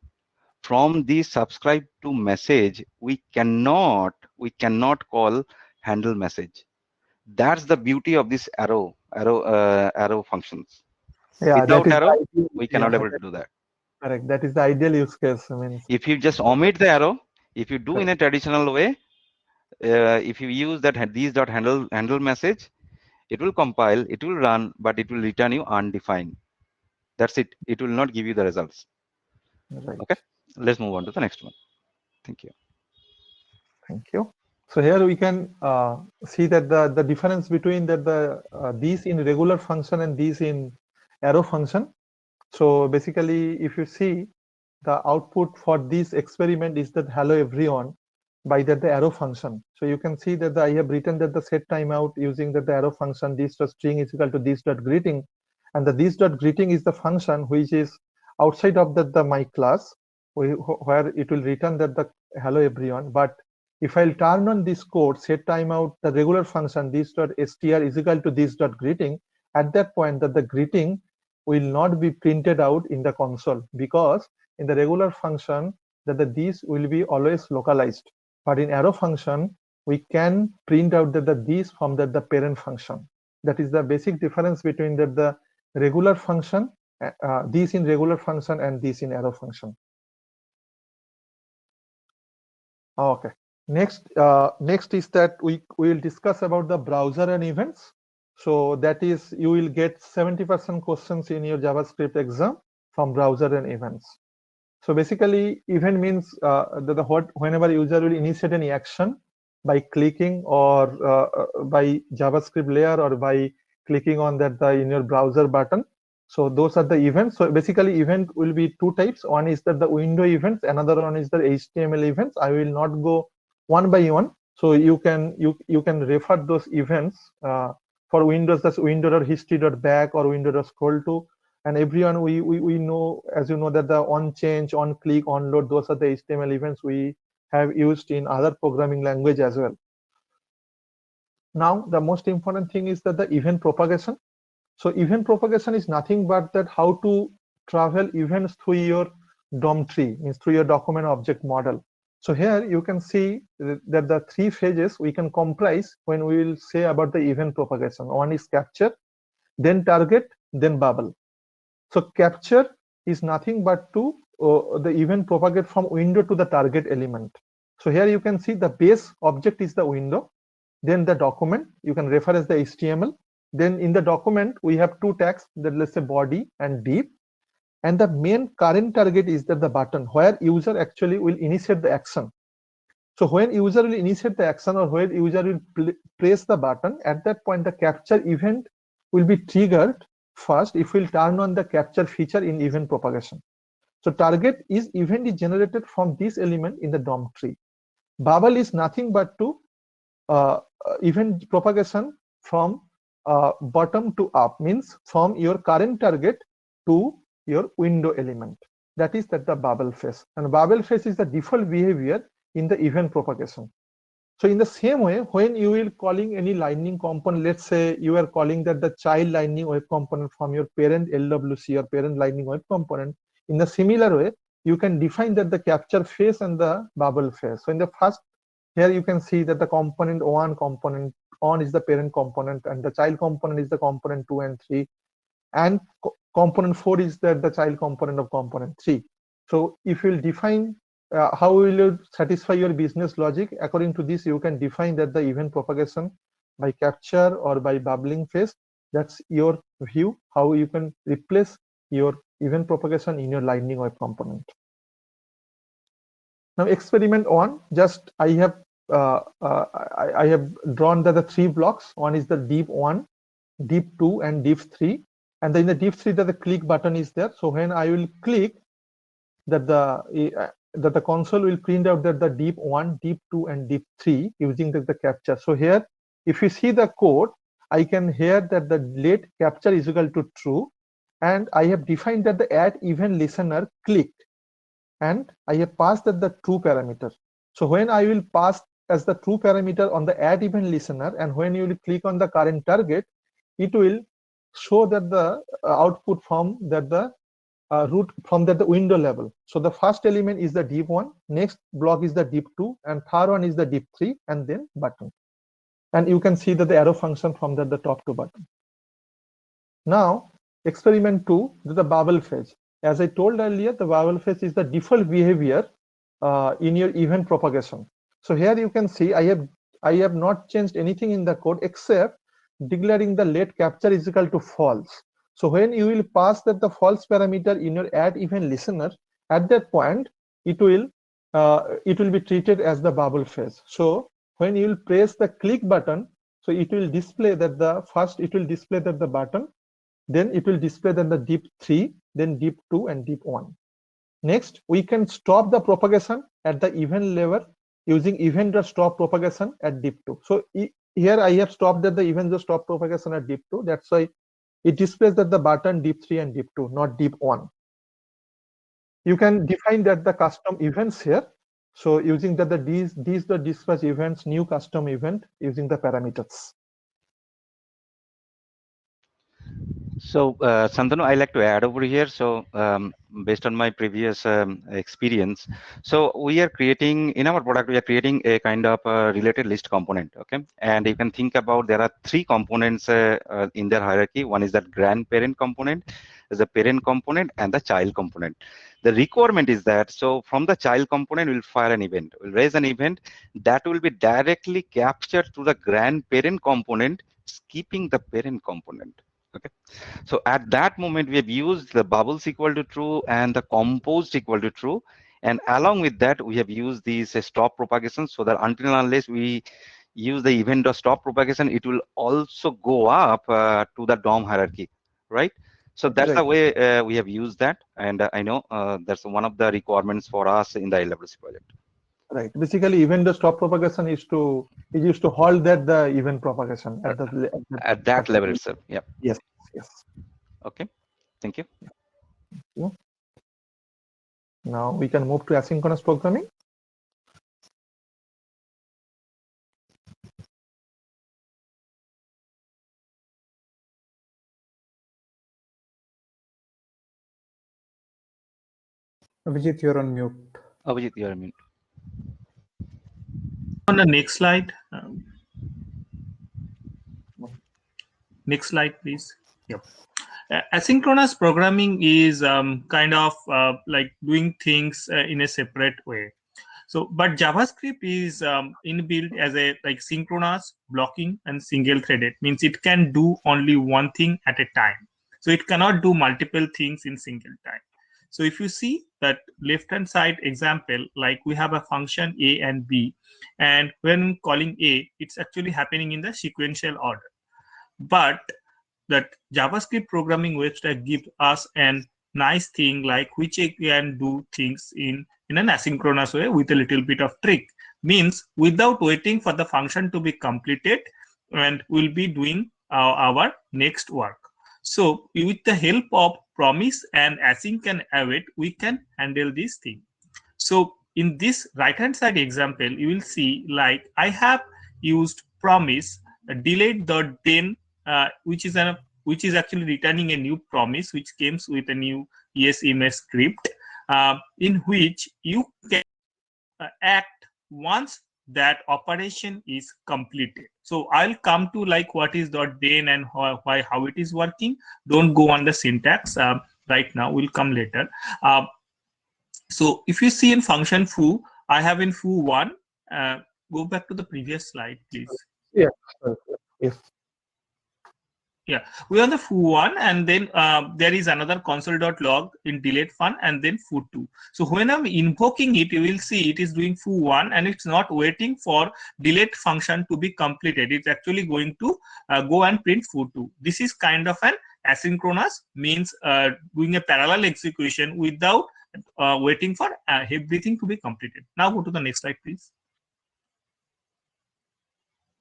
from the subscribe to message, we cannot call handle message. That's the beauty of this arrow functions. Yeah, Without that is the arrow, ideal, we yeah, cannot able to do that. correct. That is the ideal use case. I mean, If you just omit the arrow, if you do in a correct. traditional way, if you use that these dot handle message, it will compile, it will run, but it will return you undefined. That's it. It will not give you the results. Right. Okay. Let's move on to the next one. Thank you. Thank you. So here we can see that the difference between these in regular function and these in arrow function. So basically, if you see the output for this experiment is that hello everyone by the arrow function. So you can see that I have written that the set timeout using the arrow function this dot string is equal to this dot greeting, and the this dot greeting is the function which is outside of the my class where it will return that the hello everyone. But if I'll turn on this code set timeout the regular function this dot str is equal to this dot greeting, at that point that the greeting will not be printed out in the console, because in the regular function that these will be always localized, but in arrow function we can print out the these from the parent function. That is the basic difference between the regular function, these in regular function and these in arrow function. Okay. Next is that we will discuss about the browser and events. So that is, you will get 70% questions in your JavaScript exam from browser and events. So basically, event means whenever user will initiate any action by clicking or by JavaScript layer or by clicking on that in your browser button. So those are the events. So basically, event will be two types. One is the window events. Another one is the HTML events. I will not go one by one. So you can refer those events for Windows. That's window.history.back or window.scroll to. And everyone we know, as you know, that the on change, on click, on load, those are the HTML events we have used in other programming language as well. Now the most important thing is that the event propagation. So event propagation is nothing but that how to travel events through your DOM tree, means through your document object model. So here you can see that the three phases we can comprise when we will say about the event propagation. One is capture, then target, then bubble. So capture is nothing but to the event propagate from window to the target element. So here you can see the base object is the window, then the document you can refer as the HTML. Then in the document we have two tags, that let's say body and div, and the main current target is that the button where user actually will initiate the action. So when user will initiate the action or when user will press the button, at that point the capture event will be triggered first if we'll turn on the capture feature in event propagation. So target event is generated from this element in the DOM tree. Bubble is nothing but to event propagation from bottom to up, means from your current target to your window element. That is the bubble phase. And bubble phase is the default behavior in the event propagation. So in the same way, when you will calling any lightning component, let's say you are calling that the child lightning wave component from your parent LWC or parent lightning wave component, in the similar way, you can define that the capture phase and the bubble phase. So in the first, here you can see that the component 1 is the parent component, and the child component is the component 2 and 3, and component 4 is the child component of component 3. So if you will define how will you satisfy your business logic, according to this you can define that the event propagation by capture or by bubbling phase. That's your view how you can replace your event propagation in your lightning wave component. Now experiment 1, just I have drawn the 3 blocks. One is the deep 1, deep 2 and deep 3, and then in the deep 3 the click button is there. So when I will click, that the console will print out that the deep 1, deep 2 and deep 3 using the capture. So here if you see the code, I can hear that the let capture is equal to true, and I have defined that the add event listener clicked, and I have passed that the true parameter. So when I will pass as the true parameter on the add event listener, and when you will click on the current target, it will show that the output from that the root from that the window level. So the first element is the deep 1, next block is the deep 2, and third one is the deep 3, and then button. And you can see that the arrow function from the top to button. Now experiment 2, the bubble phase. As I told earlier, the bubble phase is the default behavior in your event propagation. So here you can see I have not changed anything in the code except declaring the let capture is equal to false. So when you will pass that the false parameter in your add event listener, at that point it will be treated as the bubble phase. So when you will press the click button, so it will display that the button, then it will display that the deep 3, then deep 2 and deep 1. Next, we can stop the propagation at the event level using event.stop propagation at deep 2. So here I have stopped that the event.stop propagation at deep 2. That's why it displays that the button deep 3 and deep 2, not deep 1. You can define that the custom events here. So using that these the dispatch events, new custom event using the parameters. So, Santanu, I like to add over here. So, based on my previous experience, so we are creating in our product, we are creating a kind of related list component. Okay, and you can think about there are 3 components in their hierarchy. One is that grandparent component, is the parent component, and the child component. The requirement is that so from the child component, we'll fire an event, we'll raise an event that will be directly captured to the grandparent component, skipping the parent component. Okay, so at that moment we have used the bubbles equal to true and the composed equal to true, and along with that we have used these stop propagation, so that until and unless we use the event of stop propagation, it will also go up to the DOM hierarchy, right? So that's Right. the way we have used that, and I know that's one of the requirements for us in the LWC project. Right. Basically, event.stop propagation is used to halt that the event propagation at that level itself. Yeah. Yes. Okay. Thank you. Yeah. Now we can move to asynchronous programming. Abhijit, you're on mute. Abhijit, you're on mute. On the next slide. Next slide, please. Yep. Asynchronous programming is kind of like doing things in a separate way. So, but JavaScript is inbuilt as a like synchronous, blocking, and single-threaded. Means it can do only one thing at a time. So it cannot do multiple things in single time. So if you see that left-hand side example, like we have a function A and B, and when calling A, it's actually happening in the sequential order. But that JavaScript programming website gives us an nice thing like which it can do things in an asynchronous way with a little bit of trick. Means without waiting for the function to be completed, and we'll be doing our next work. So with the help of promise and async and await, we can handle this thing. So in this right hand side example, you will see like I have used promise delayed the then, which is actually returning a new promise which comes with a new ES script, in which you can act once that operation is completed. So I'll come to like what is .then and how it is working. Don't go on the syntax right now. We'll come later. So if you see in function foo, I have in foo1. Go back to the previous slide, please. Yes. Yes. Yeah, we are on the foo1, and then there is another console.log in delete fun, and then foo2. So when I'm invoking it, you will see it is doing foo1, and it's not waiting for delete function to be completed. It's actually going to go and print foo2. This is kind of an asynchronous, means doing a parallel execution without waiting for everything to be completed. Now go to the next slide, please.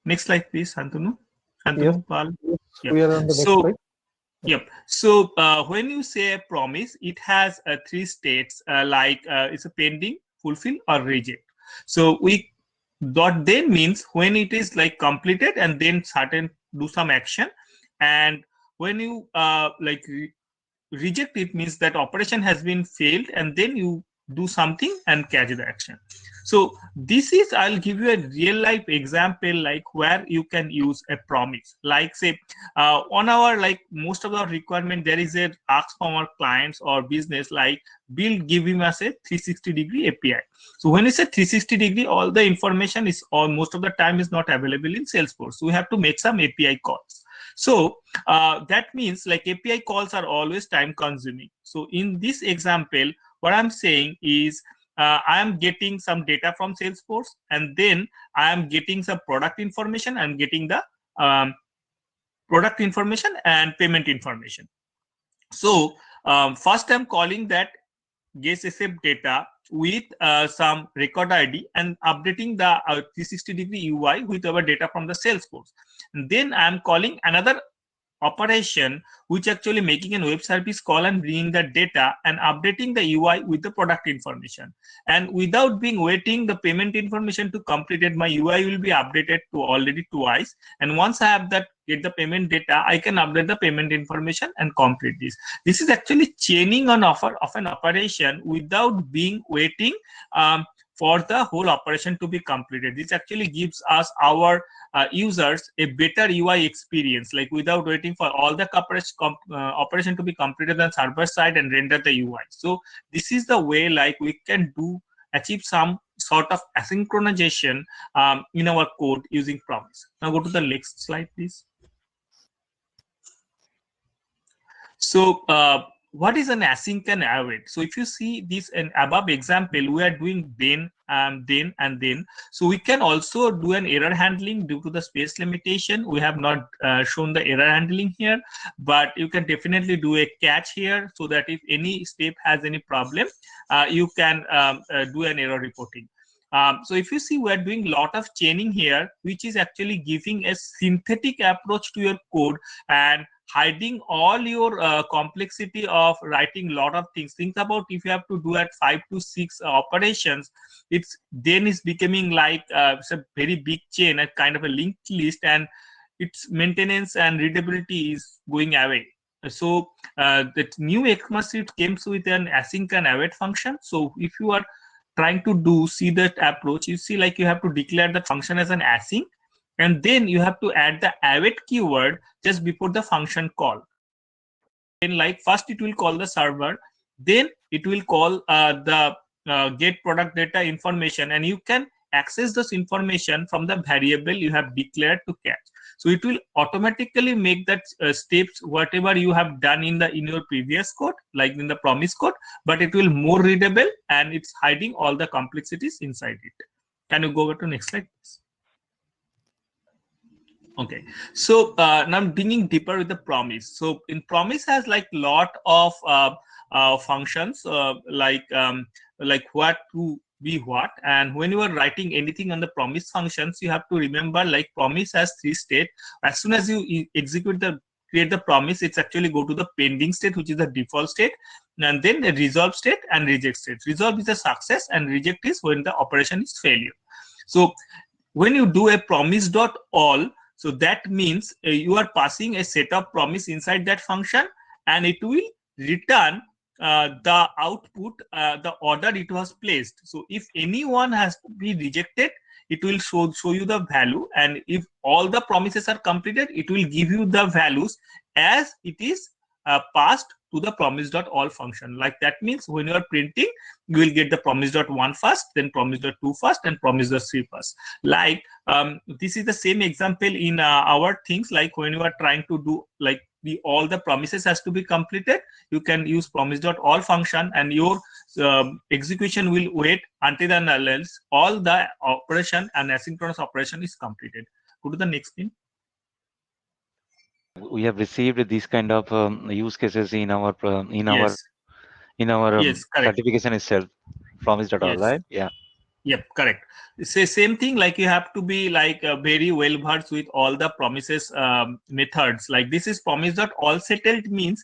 Next slide, please, Shantanu. Yes. Yep. We are on the next slide. Yep. So when you say a promise, it has three states, like it's a pending, fulfill, or reject. So we .then means when it is like completed and then do some action, and when you reject it means that operation has been failed, and then you do something and catch the action. So this is, I'll give you a real life example like where you can use a promise. Like say on our like most of our requirement, there is a ask from our clients or business like give him us a 360-degree API. So when it's a 360-degree, all the information is, or most of the time is not available in Salesforce. So we have to make some API calls. So that means like API calls are always time consuming. So in this example, what I'm saying is I am getting some data from Salesforce, and then I am getting some product information. I'm getting the product information and payment information. So first I'm calling that guessSF data with some record ID and updating the 360-degree UI with our data from the Salesforce. And then I'm calling another operation which actually making a web service call and bringing the data and updating the UI with the product information. And without being waiting the payment information to completed, my UI will be updated to already twice. And once I have that get the payment data, I can update the payment information and complete this. This is actually chaining on offer of an operation without being waiting for the whole operation to be completed. This actually gives us our users a better UI experience, like without waiting for all the operation to be completed on server side and render the UI. So this is the way like we can achieve some sort of asynchronization in our code using promise. Now go to the next slide, please. So what is an async and await? So if you see this in above example, we are doing then, and then. So we can also do an error handling due to the space limitation. We have not shown the error handling here, but you can definitely do a catch here so that if any step has any problem, you can do an error reporting. So if you see, we're doing a lot of chaining here, which is actually giving a synthetic approach to your code and hiding all your complexity of writing a lot of things. Think about if you have to do at 5 to 6 operations, it's becoming like it's a very big chain, a kind of a linked list, and its maintenance and readability is going away. So the new ECMAScript comes with an async and await function. So if you are trying to see that approach, you see like you have to declare the function as an async, and then you have to add the await keyword just before the function call. And like first it will call the server, then it will call the get product data information, and you can access this information from the variable you have declared to catch. So it will automatically make that steps whatever you have done in your previous code, like in the promise code, but it will more readable and it's hiding all the complexities inside it. Can you go over to next slide, please? Okay, so now I'm digging deeper with the promise. So in promise has like lot of functions like what to be what, and when you are writing anything on the promise functions, you have to remember like promise has 3 states. As soon as you execute the create the promise, it's actually go to the pending state, which is the default state, and then the resolve state and reject state. Resolve is a success and reject is when the operation is failure. So when you do a promise.all, so that means you are passing a set of promise inside that function, and it will return the output, the order it was placed. So if anyone has to be rejected, it will show you the value, and if all the promises are completed, it will give you the values as it is passed to the promise.all function. Like that means when you are printing, you will get the promise.1 first, then promise.2 first, and promise.3 first. Like this is the same example in our things, like when you are trying to do like all the promises has to be completed, you can use promise.all function, and your execution will wait until and unless all the operation and asynchronous operation is completed. Go to the next thing. We have received these kind of use cases in our Yes, correct. certification itself, promise.all, Yes. right? Yeah. Yep, correct. Say same thing, like you have to be like very well versed with all the promises methods. Like this is promise.all settled means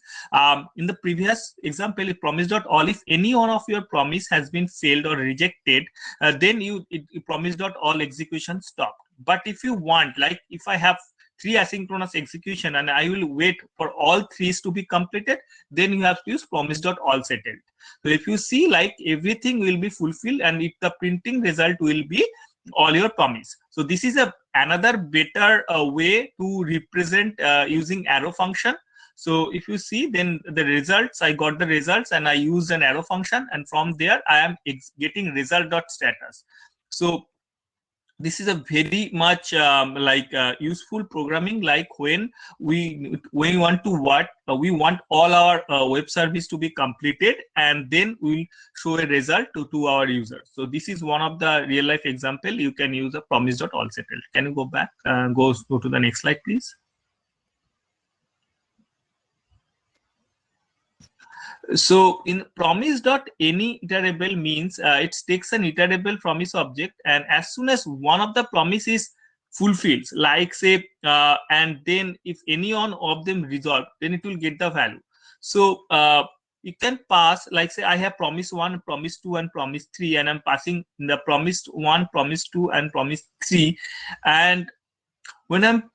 in the previous example, promise.all, if any one of your promise has been failed or rejected, then promise.all execution stopped. But if you want, like if I have 3 asynchronous execution and I will wait for all 3s to be completed, then you have to use promise.all settled. So if you see, like everything will be fulfilled, and if the printing result will be all your promise. So this is another better way to represent using arrow function. So if you see, then the results, I got the results and I used an arrow function, and from there I am getting result.status. So this is a very much useful programming, like when we want to we want all our web service to be completed, and then we'll show a result to our users. So this is one of the real life example. You can use a promise.all settled. Can you go back, go to the next slide, please? So in promise.any iterable means it takes an iterable promise object, and as soon as one of the promises fulfills, like say and then if any one of them resolve, then it will get the value. So you can pass, like say I have promise 1, promise 2, and promise 3, and I'm passing the promise 1, promise 2, and promise 3, and when I'm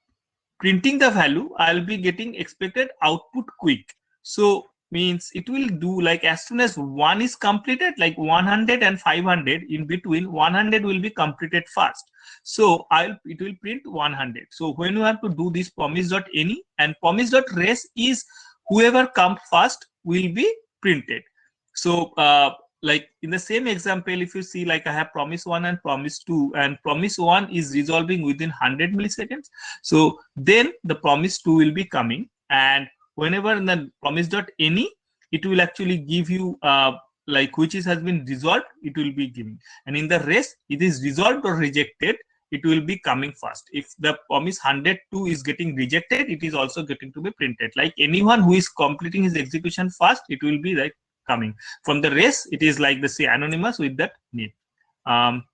printing the value, I'll be getting expected output quick. So means it will do, like as soon as 1 is completed, like 100 and 500 in between, 100 will be completed first. So it will print 100. So when you have to do this promise.any, and promise.res is whoever comes first will be printed. So like in the same example, if you see, like I have promise 1 and promise 2, and promise 1 is resolving within 100 milliseconds. So then the promise 2 will be coming, and whenever in the promise.any, it will actually give you like which has been resolved, it will be giving, and in the rest, it is resolved or rejected, it will be coming first. If the promise 102 is getting rejected, it is also getting to be printed. Like anyone who is completing his execution first, it will be like coming. From the rest, it is like the say anonymous with that name. Can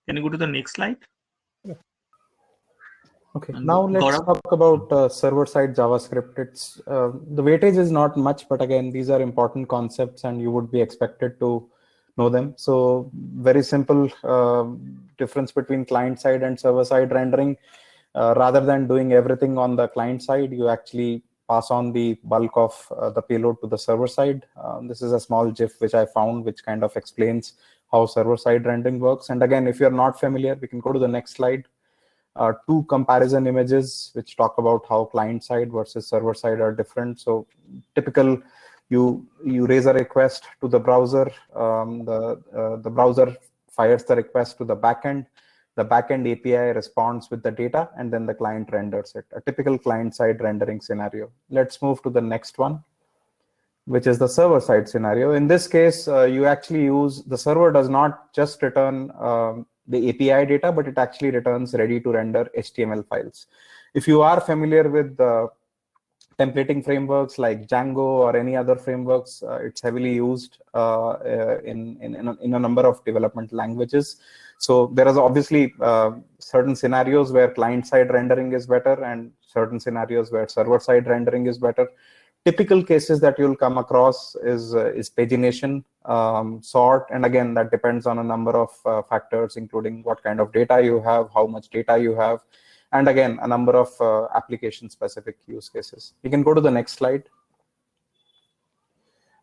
you go to the next slide? Okay, And now let's Gaurav? talk about server-side JavaScript. It's the weightage is not much, but again, these are important concepts, and you would be expected to know them. So very simple difference between client-side and server-side rendering. Rather than doing everything on the client side, you actually pass on the bulk of the payload to the server side. This is a small GIF which I found, which kind of explains how server-side rendering works. And again, if you're not familiar, we can go to the next slide. 2 comparison images which talk about how client side versus server side are different. So typical, you raise a request to the browser, the browser fires the request to the backend. The backend API responds with the data, and then the client renders it. A typical client side rendering scenario. Let's move to the next one, which is the server side scenario. In this case, you actually use, the server does not just return the API data, but it actually returns ready to render HTML files. If you are familiar with templating frameworks like Django or any other frameworks. It's heavily used in a number of development languages. So there is obviously certain scenarios where client-side rendering is better and certain scenarios where server-side rendering is better. Typical cases that you'll come across is pagination, sort, and again, that depends on a number of factors, including what kind of data you have, how much data you have, and again, a number of application-specific use cases. You can go to the next slide.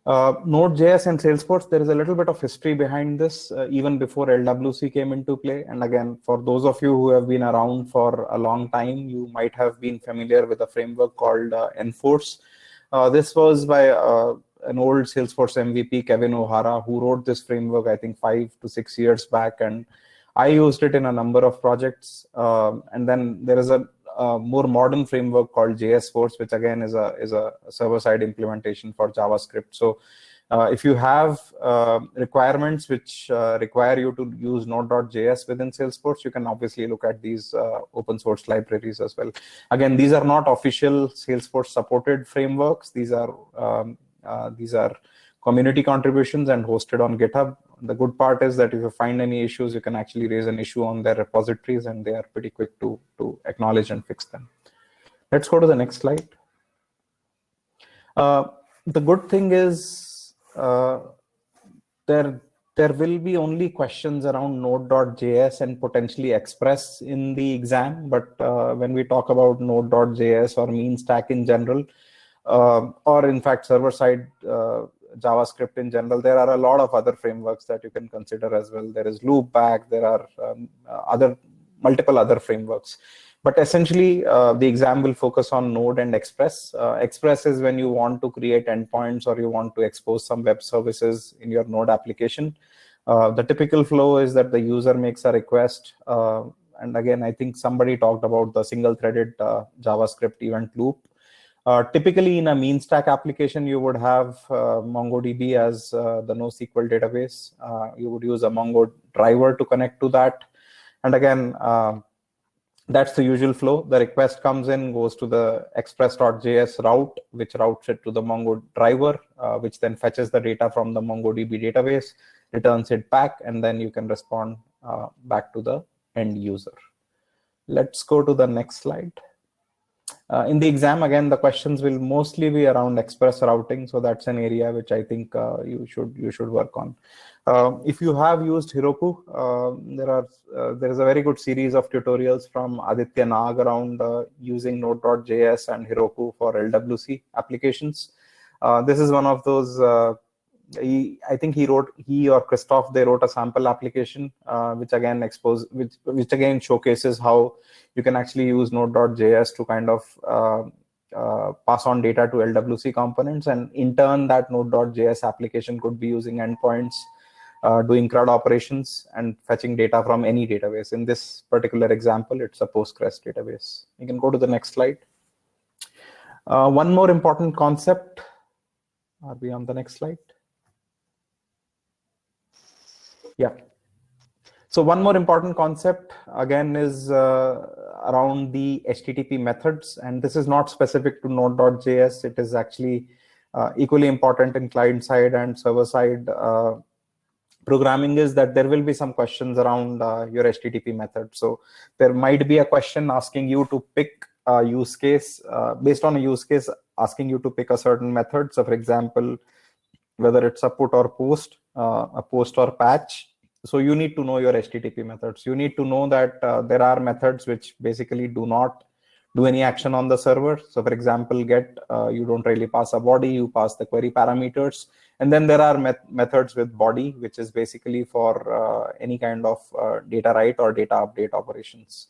Node.js and Salesforce, there is a little bit of history behind this, even before LWC came into play. And again, for those of you who have been around for a long time, you might have been familiar with a framework called Enforce. This was by an old Salesforce MVP, Kevin O'Hara, who wrote this framework, I think 5 to 6 years back. And I used it in a number of projects. And then there is a more modern framework called JSForce, which again is a server-side implementation for JavaScript. So if you have requirements which require you to use Node.js within Salesforce, you can obviously look at these open source libraries as well. Again, these are not official Salesforce supported frameworks. These are community contributions and hosted on GitHub. The good part is that if you find any issues, you can actually raise an issue on their repositories, and they are pretty quick to acknowledge and fix them. Let's go to the next slide. The good thing is there will be only questions around Node.js and potentially Express in the exam. But when we talk about Node.js or mean stack in general, or in fact server-side JavaScript in general, there are a lot of other frameworks that you can consider as well. There is Loopback, there are multiple other frameworks. But essentially, the exam will focus on Node and Express. Express is when you want to create endpoints or you want to expose some web services in your Node application. The typical flow is that the user makes a request. And again, I think somebody talked about the single-threaded JavaScript event loop. Typically, in a mean stack application, you would have MongoDB as the NoSQL database. You would use a Mongo driver to connect to that. And again, that's the usual flow. The request comes in, goes to the express.js route, which routes it to the Mongo driver, which then fetches the data from the MongoDB database, returns it back, and then you can respond back to the end user. Let's go to the next slide. In the exam, again, the questions will mostly be around express routing. So that's an area which I think you should work on. If you have used Heroku, there is a very good series of tutorials from Aditya Nag around using Node.js and Heroku for LWC applications. This is one of those. I think he or Christoph, they wrote a sample application which again showcases how you can actually use Node.js to kind of pass on data to LWC components, and in turn that Node.js application could be using endpoints, doing CRUD operations and fetching data from any database. In this particular example, it's a Postgres database. You can go to the next slide. One more important concept. Are we on the next slide? Yeah. So one more important concept, again, is around the HTTP methods. And this is not specific to Node.js. It is actually equally important in client-side and server-side programming, is that there will be some questions around your HTTP method. So there might be a question asking you to pick a use case, based on a use case, asking you to pick a certain method. So for example, whether it's a put or post, a post or patch. So you need to know your HTTP methods. You need to know that there are methods which basically do not do any action on the server. So for example, get, you don't really pass a body, you pass the query parameters. And then there are methods with body, which is basically for any kind of data write or data update operations.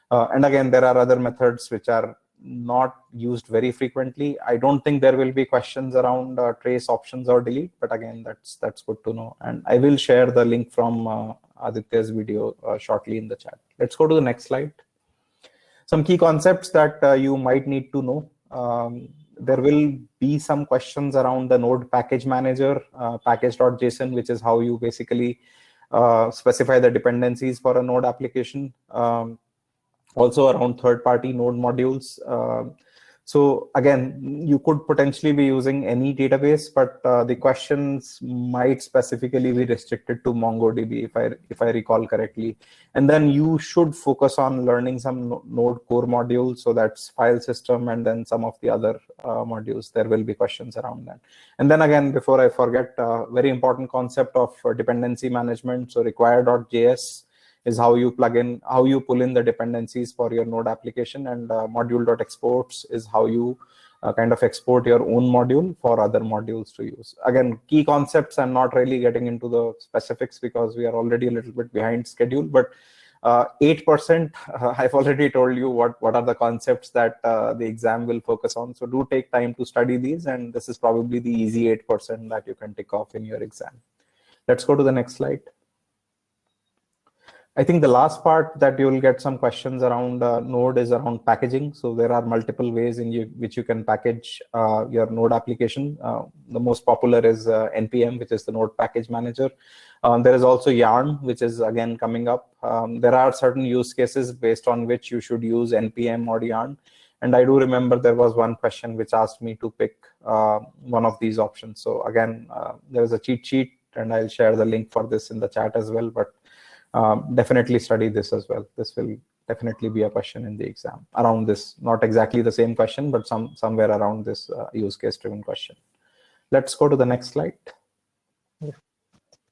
And again, there are other methods which are not used very frequently. I don't think there will be questions around trace, options, or delete, but again, that's good to know. And I will share the link from Aditya's video shortly in the chat. Let's go to the next slide. Some key concepts that you might need to know. There will be some questions around the Node package manager, package.json, which is how you basically specify the dependencies for a Node application. Also around third-party Node modules. So again, you could potentially be using any database, but the questions might specifically be restricted to MongoDB, if I recall correctly. And then you should focus on learning some Node core modules. So that's file system, and then some of the other modules. There will be questions around that. And then again, before I forget, very important concept of dependency management. So require.js is how you pull in the dependencies for your Node application, and module.exports is how you kind of export your own module for other modules to use. Again, key concepts, I'm not really getting into the specifics because we are already a little bit behind schedule, but 8%, I've already told you what are the concepts that the exam will focus on. So do take time to study these, and this is probably the easy 8% that you can tick off in your exam. Let's go to the next slide. I think the last part that you will get some questions around Node is around packaging. So there are multiple ways in which you can package your Node application. The most popular is NPM, which is the Node Package Manager. There is also Yarn, which is again coming up. There are certain use cases based on which you should use NPM or Yarn. And I do remember there was one question which asked me to pick one of these options. So again, there is a cheat sheet, and I'll share the link for this in the chat as well. But definitely study this as well. This will definitely be a question in the exam around this. Not exactly the same question, but somewhere around this use case driven question. Let's go to the next slide.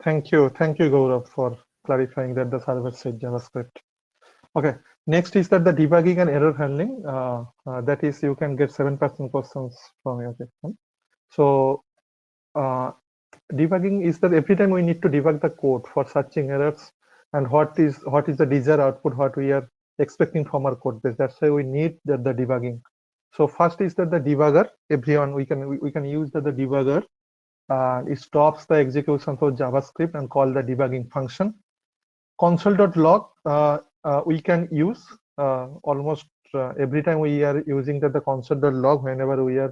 Thank you, Gaurav, for clarifying that the server side JavaScript. Okay, next is that the debugging and error handling. That is, you can get 7% questions from your question. So debugging is that every time we need to debug the code for searching errors and what is the desired output, what we are expecting from our code base. That's why we need the debugging. So first is that the debugger. Everyone, we can use the debugger. It stops the execution for JavaScript and call the debugging function. Console.log we can use almost every time we are using the console.log whenever we are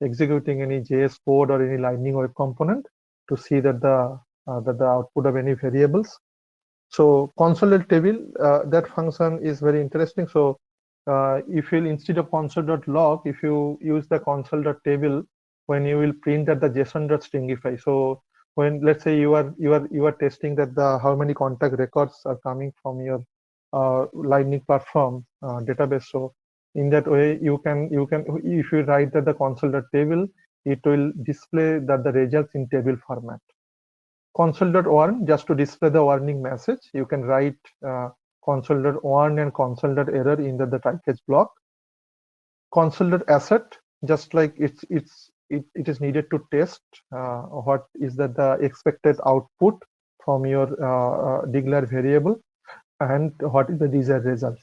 executing any JS code or any Lightning Web component to see that the output of any variables. So console.table, that function is very interesting. So if you instead of console.log, if you use the console.table, when you will print that the JSON.stringify. So when, let's say, you are testing that how many contact records are coming from your Lightning platform database. So in that way, you can if you write that the console.table, it will display that the results in table format. Console.warn, just to display the warning message, you can write console.warn and console.error in the try catch block. Console.asset, just like it is needed to test what is the expected output from your declared variable and what is the desired result.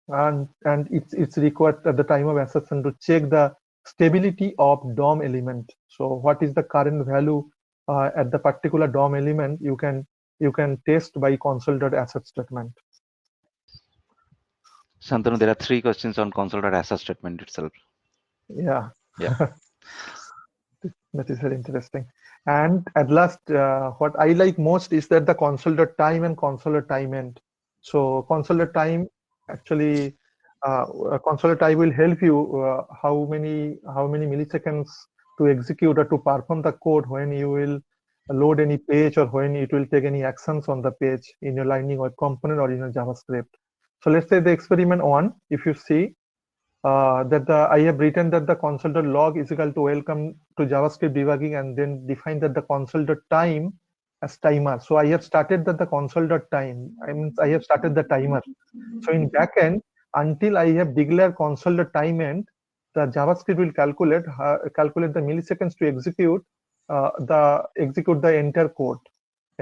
And it's required at the time of assertion to check the stability of DOM element. So what is the current value at the particular DOM element? You can test by console.asset statement. Shantanu, there are 3 questions on console.asset statement itself. Yeah. Yeah. That is very interesting. And at last, what I like most is that the console.time and console.timeend. So console.time actually, console.time will help you how many milliseconds to execute or to perform the code when you will load any page or when it will take any actions on the page in your Lightning Web component or in your JavaScript. So let's say the experiment 1, if you see I have written that the console.log is equal to welcome to JavaScript debugging, and then define that the console.time as timer. So I have started that the console.time. I have started the timer. So in backend, until I have declared console.timeend, the JavaScript will calculate the milliseconds to execute the entire code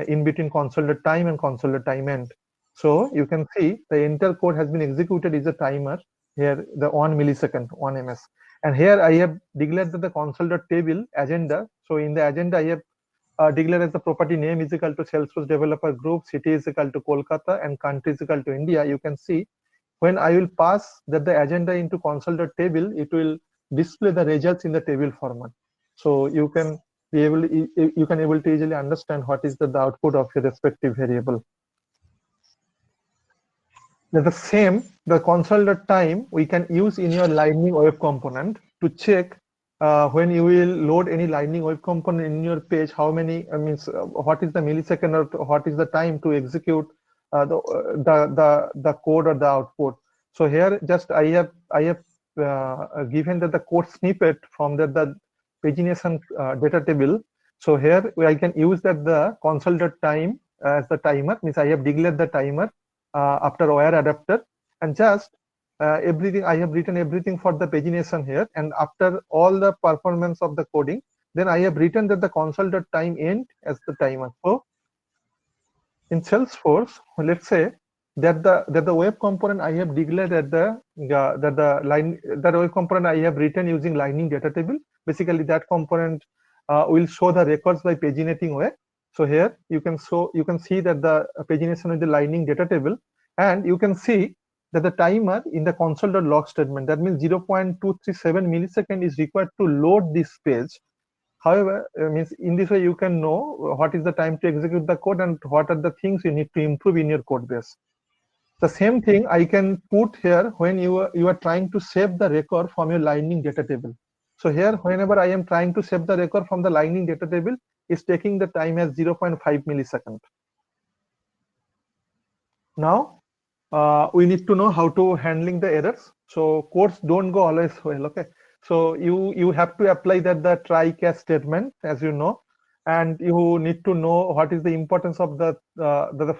in between console.time and console.timeend. So you can see the entire code has been executed is a timer. Here the 1 millisecond, 1 ms, and here I have declared that the console.table agenda. So in the agenda I have declared as the property name is equal to Salesforce developer group, city is equal to Kolkata, and country is equal to India. You can see when I will pass that the agenda into console.table, it will display the results in the table format. So you can able to easily understand what is the output of your respective variable. the same, the console.time we can use in your Lightning Web Component to check when you will load any Lightning Web Component in your page, how many, what is the millisecond or what is the time to execute the code or the output. So here just I have given that the code snippet from the pagination data table. So here I can use that the console.time as the timer, means I have declared the timer after wire adapter, and just everything I have written everything for the pagination here, and after all the performance of the coding, then I have written that the console.time end as the timer. So in Salesforce, let's say that the web component I have declared at the web component I have written using Lightning data table. Basically, that component will show the records by paginating way. So here you can see that the pagination in the Lightning data table, and you can see that the timer in the console.log statement, that means 0.237 millisecond is required to load this page. However, means in this way you can know what is the time to execute the code and what are the things you need to improve in your code base. The same thing I can put here when you are trying to save the record from your Lightning data table. So here, whenever I am trying to save the record from the Lightning data table, it's taking the time as 0.5 millisecond. Now, we need to know how to handling the errors. So codes don't go always well, okay? So you have to apply the try catch statement, as you know, and you need to know what is the importance of the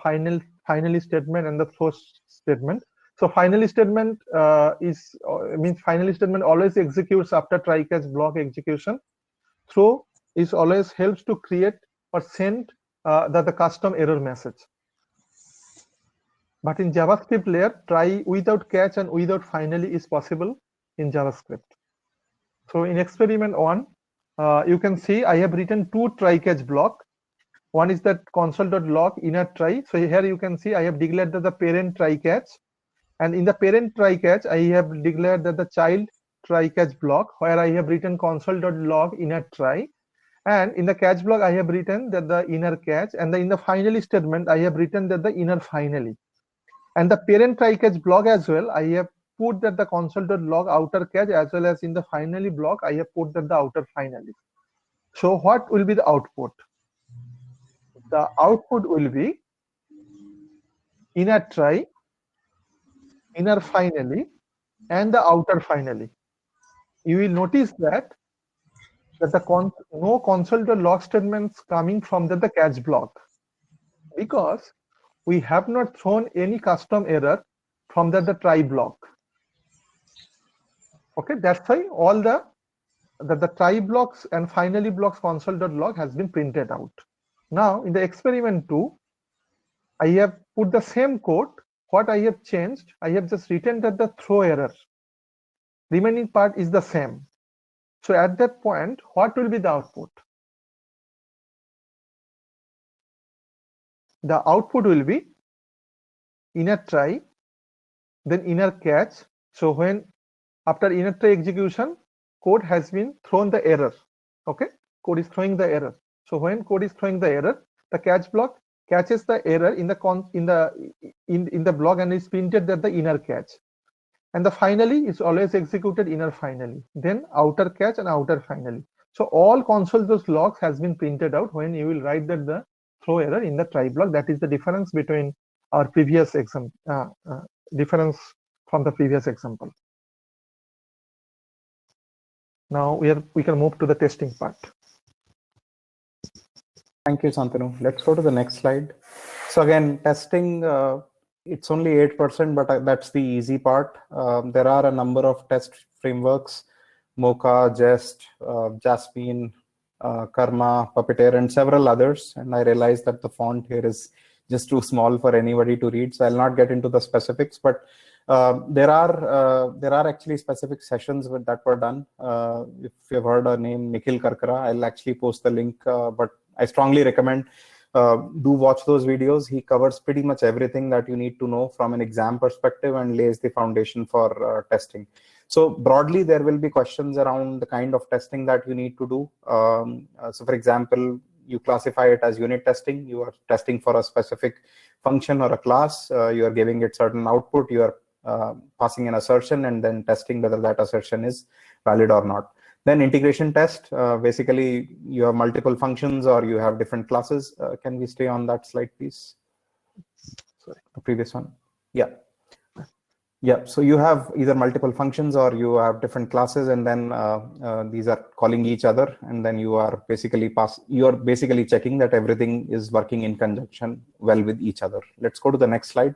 finally statement and the source statement. So finally statement means finally statement always executes after try catch block execution. Throw is always helps to create or send the custom error message. But in JavaScript layer, try without catch and without finally is possible in JavaScript. So in experiment 1, you can see I have written 2 try catch block. One is that console.log inner try. So here you can see I have declared that the parent try catch, and in the parent try catch I have declared that the child try catch block, where I have written console.log inner try, and in the catch block I have written that the inner catch, and in the finally statement I have written that the inner finally. And the parent try catch block as well, I have put that the console.log outer catch, as well as in the finally block I have put that the outer finally. So what will be the output? The output will be inner try, inner finally, and the outer finally. You will notice that no console.log statements coming from the catch block, because we have not thrown any custom error from the try block. Okay, that's why all the try blocks and finally blocks console.log has been printed out. Now in the experiment 2, I have put the same code. What I have changed, I have just written that the throw error. Remaining part is the same. So at that point, what will be the output? The output will be inner try, then inner catch. So when after inner try execution, code has been thrown the error. Okay, code is throwing the error. So when code is throwing the error, the catch block catches the error in the block and is printed that the inner catch. And the finally is always executed inner finally, then outer catch and outer finally. So all console.log logs has been printed out when you will write that the throw error in the try block. That is the difference between our previous example, difference from the previous example. Now we can move to the testing part. Thank you, Santanu. Let's go to the next slide. So again, testing, it's only 8%, but that's the easy part. There are a number of test frameworks, Mocha, Jest, Jasmine, Karma, Puppeteer, and several others. And I realized that the font here is just too small for anybody to read, so I'll not get into the specifics. But there are actually specific sessions that were done. If you've heard a name, Nikhil Karkara, I'll actually post the link. But I strongly recommend do watch those videos. He covers pretty much everything that you need to know from an exam perspective and lays the foundation for testing. So broadly, there will be questions around the kind of testing that you need to do. So for example, you classify it as unit testing. You are testing for a specific function or a class. You are giving it certain output. You are passing an assertion and then testing whether that assertion is valid or not. Then integration test, basically you have multiple functions or you have different classes. Can we stay on that slide, please? Sorry, the previous one. Yeah. Yeah, so you have either multiple functions or you have different classes, and then these are calling each other, and then you are basically checking that everything is working in conjunction well with each other. Let's go to the next slide.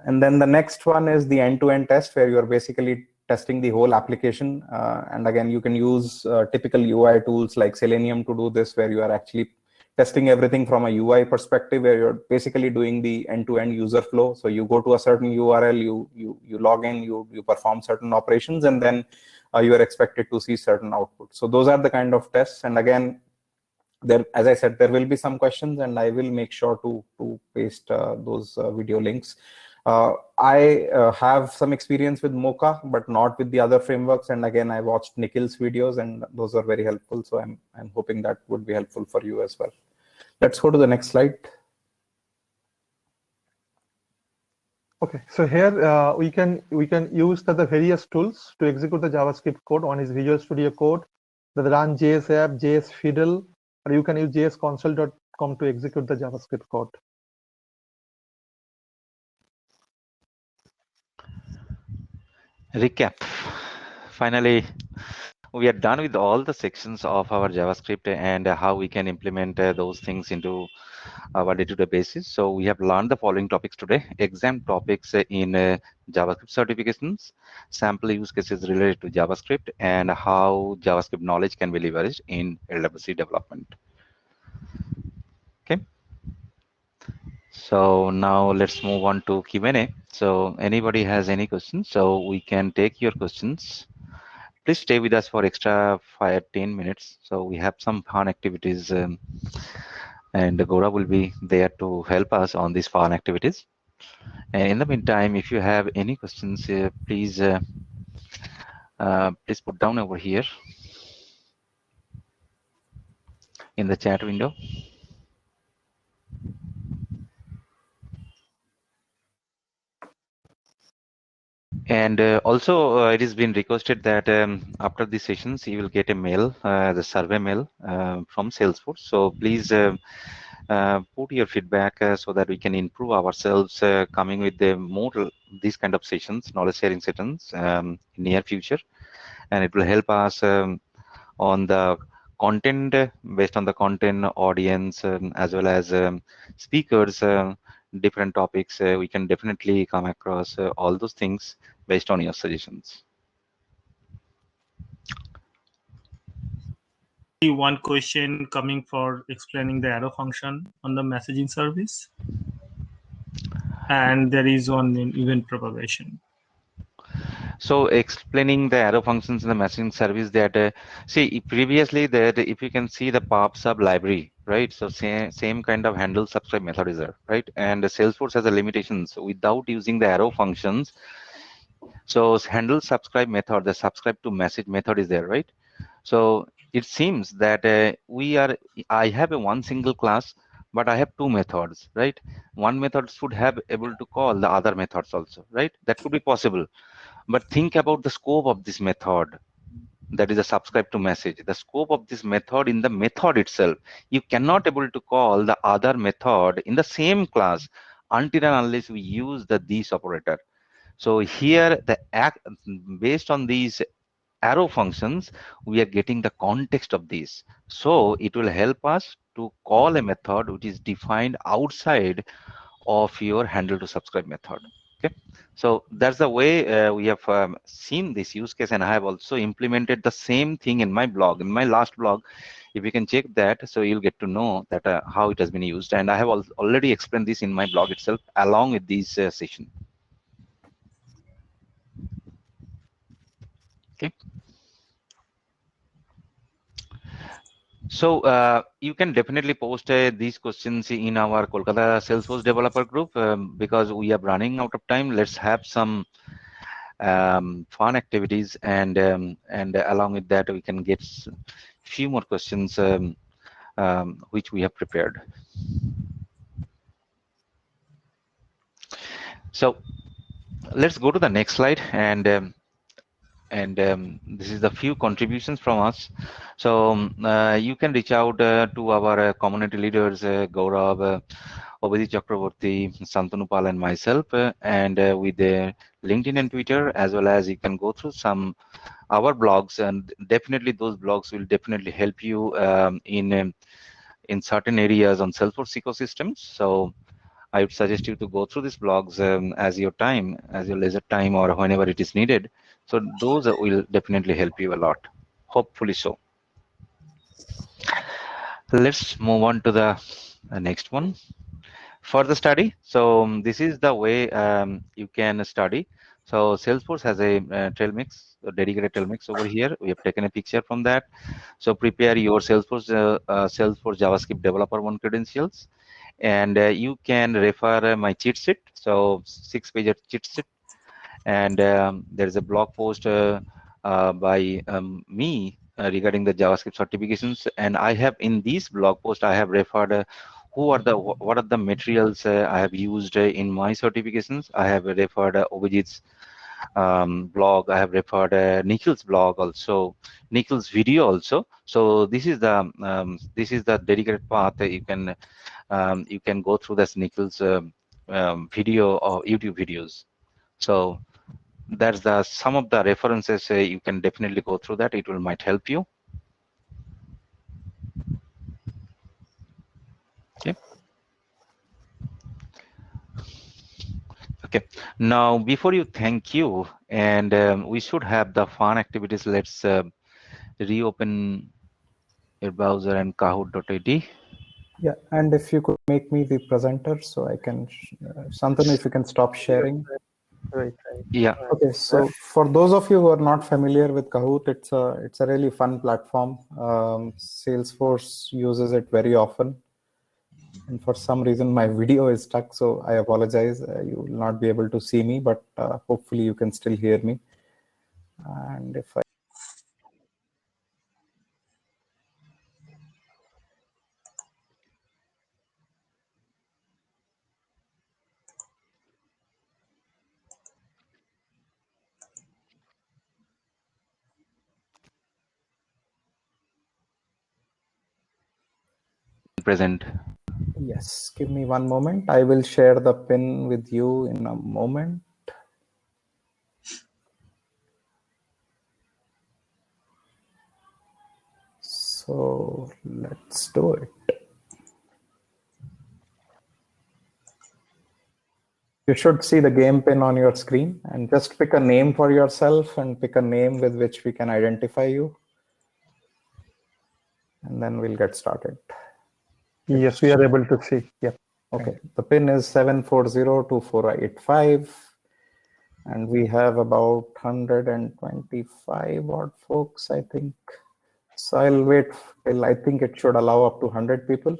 And then the next one is the end-to-end test, where you are basically testing the whole application. And again, you can use typical UI tools like Selenium to do this, where you are actually testing everything from a UI perspective, where you're basically doing the end-to-end user flow. So you go to a certain URL, you log in, you perform certain operations, and then you are expected to see certain output. So those are the kind of tests. And again, there, as I said, there will be some questions, and I will make sure to paste those video links. I have some experience with Mocha, but not with the other frameworks. And again, I watched Nikhil's videos, and those are very helpful. So I'm hoping that would be helpful for you as well. Let's go to the next slide. Okay, so here we can use the various tools to execute the JavaScript code. One is Visual Studio Code, the Run JS app, JS Fiddle, or you can use jsconsole.com to execute the JavaScript code. Recap. Finally, we are done with all the sections of our JavaScript and how we can implement those things into our day-to-day basis. So we have learned the following topics today: exam topics in JavaScript certifications, sample use cases related to JavaScript, and how JavaScript knowledge can be leveraged in LWC development. Okay. So now let's move on to Q&A. So anybody has any questions, so we can take your questions. Please stay with us for extra 5-10 minutes. So we have some fun activities, and Gaurav will be there to help us on these fun activities. And in the meantime, if you have any questions, please put down over here in the chat window. And also, it has been requested that after these sessions, you will get a mail, the survey mail from Salesforce. So please put your feedback so that we can improve ourselves, coming with the more these kind of sessions, knowledge sharing sessions in near future, and it will help us on the content, based on the content, audience, as well as speakers, different topics. We can definitely come across all those things based on your suggestions. One question coming for explaining the arrow function on the messaging service, and there is one in event propagation. So explaining the arrow functions in the messaging service, that see previously that if you can see the PubSub library, right? So same kind of handle subscribe method is there, right? And Salesforce has a limitations without using the arrow functions. So handle subscribe method, the subscribe to message method is there, right? So it seems that I have a one single class, but I have two methods, right? One method should have able to call the other methods also, right? That could be possible. But think about the scope of this method, that is a subscribe to message. The scope of this method in the method itself, you cannot able to call the other method in the same class until and unless we use the this operator. So here the based on these arrow functions, we are getting the context of this. So it will help us to call a method which is defined outside of your handle to subscribe method. Okay, so that's the way we have seen this use case, and I have also implemented the same thing in my blog, in my last blog. If you can check that, so you'll get to know that how it has been used, and I have already explained this in my blog itself along with this session. Okay. So you can definitely post these questions in our Kolkata Salesforce developer group, because we are running out of time. Let's have some fun activities, and along with that we can get few more questions which we have prepared. So let's go to the next slide, and this is the few contributions from us. So you can reach out to our community leaders, Gaurav, Obadi Chakraborty, Santanu Pal, and myself, and with LinkedIn and Twitter, as well as you can go through some our blogs, and definitely those blogs will definitely help you in certain areas on Salesforce ecosystems. So I would suggest you to go through these blogs as your leisure time, or whenever it is needed. So those will definitely help you a lot. Hopefully so. Let's move on to the next one. For the study, so this is the way you can study. So Salesforce has a trail mix, a dedicated trail mix over here. We have taken a picture from that. So prepare your Salesforce JavaScript Developer 1 credentials, and you can refer my cheat sheet. So 6-page cheat sheet, and there is a blog post by me regarding the JavaScript certifications, and I have in this blog post I have referred what are the materials I have used in my certifications. I have referred Obijit's blog. I have referred Nikhil's blog also, Nikhil's video also. So this is the dedicated path that you can go through this Nikhil's video or YouTube videos. So that's some of the references. You can definitely go through that. It might help you. Okay, now before you thank you, and we should have the fun activities. Let's reopen your browser and kahoot.id. Yeah, and if you could make me the presenter so I can, Santanu, if you can stop sharing. Right. Yeah. Okay, so for those of you who are not familiar with Kahoot, it's a really fun platform. Salesforce uses it very often, and for some reason my video is stuck, so I apologize. You will not be able to see me, but hopefully you can still hear me. And if I Present. Yes, give me one moment. I will share the pin with you in a moment. So let's do it. You should see the game pin on your screen, and just pick a name for yourself and pick a name with which we can identify you. And then we'll get started. Yes, we are able to see. Yeah. Okay, the pin is 7402485, and we have about 125 odd folks, I think. So I'll wait till I think it should allow up to 100 people.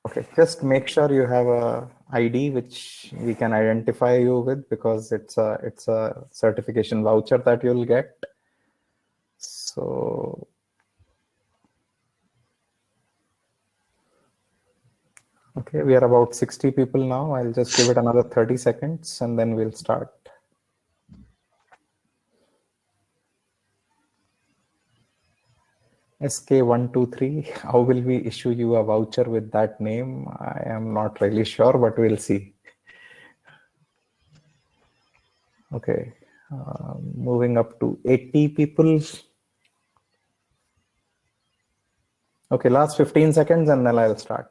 Okay, just make sure you have a ID which we can identify you with, because it's a certification voucher that you'll get. So okay, we are about 60 people now. I'll just give it another 30 seconds and then we'll start. SK123, how will we issue you a voucher with that name? I am not really sure, but we'll see. Okay, moving up to 80 people. Okay, last 15 seconds and then I'll start.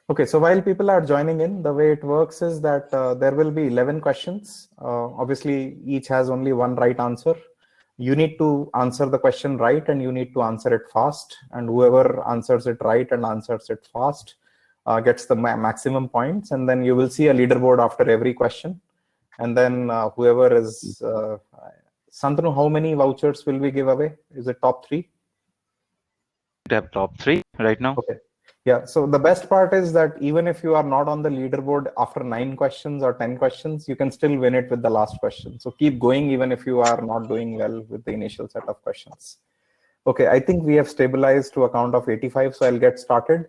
Okay, so while people are joining in, the way it works is that there will be 11 questions. Obviously, each has only one right answer. You need to answer the question right, and you need to answer it fast. And whoever answers it right and answers it fast gets the maximum points. And then you will see a leaderboard after every question. And then whoever is, Santanu, how many vouchers will we give away? Is it top 3? We have top 3 right now. Okay. Yeah, so the best part is that even if you are not on the leaderboard after 9 questions or 10 questions, you can still win it with the last question. So keep going even if you are not doing well with the initial set of questions. Okay, I think we have stabilized to a count of 85, so I'll get started.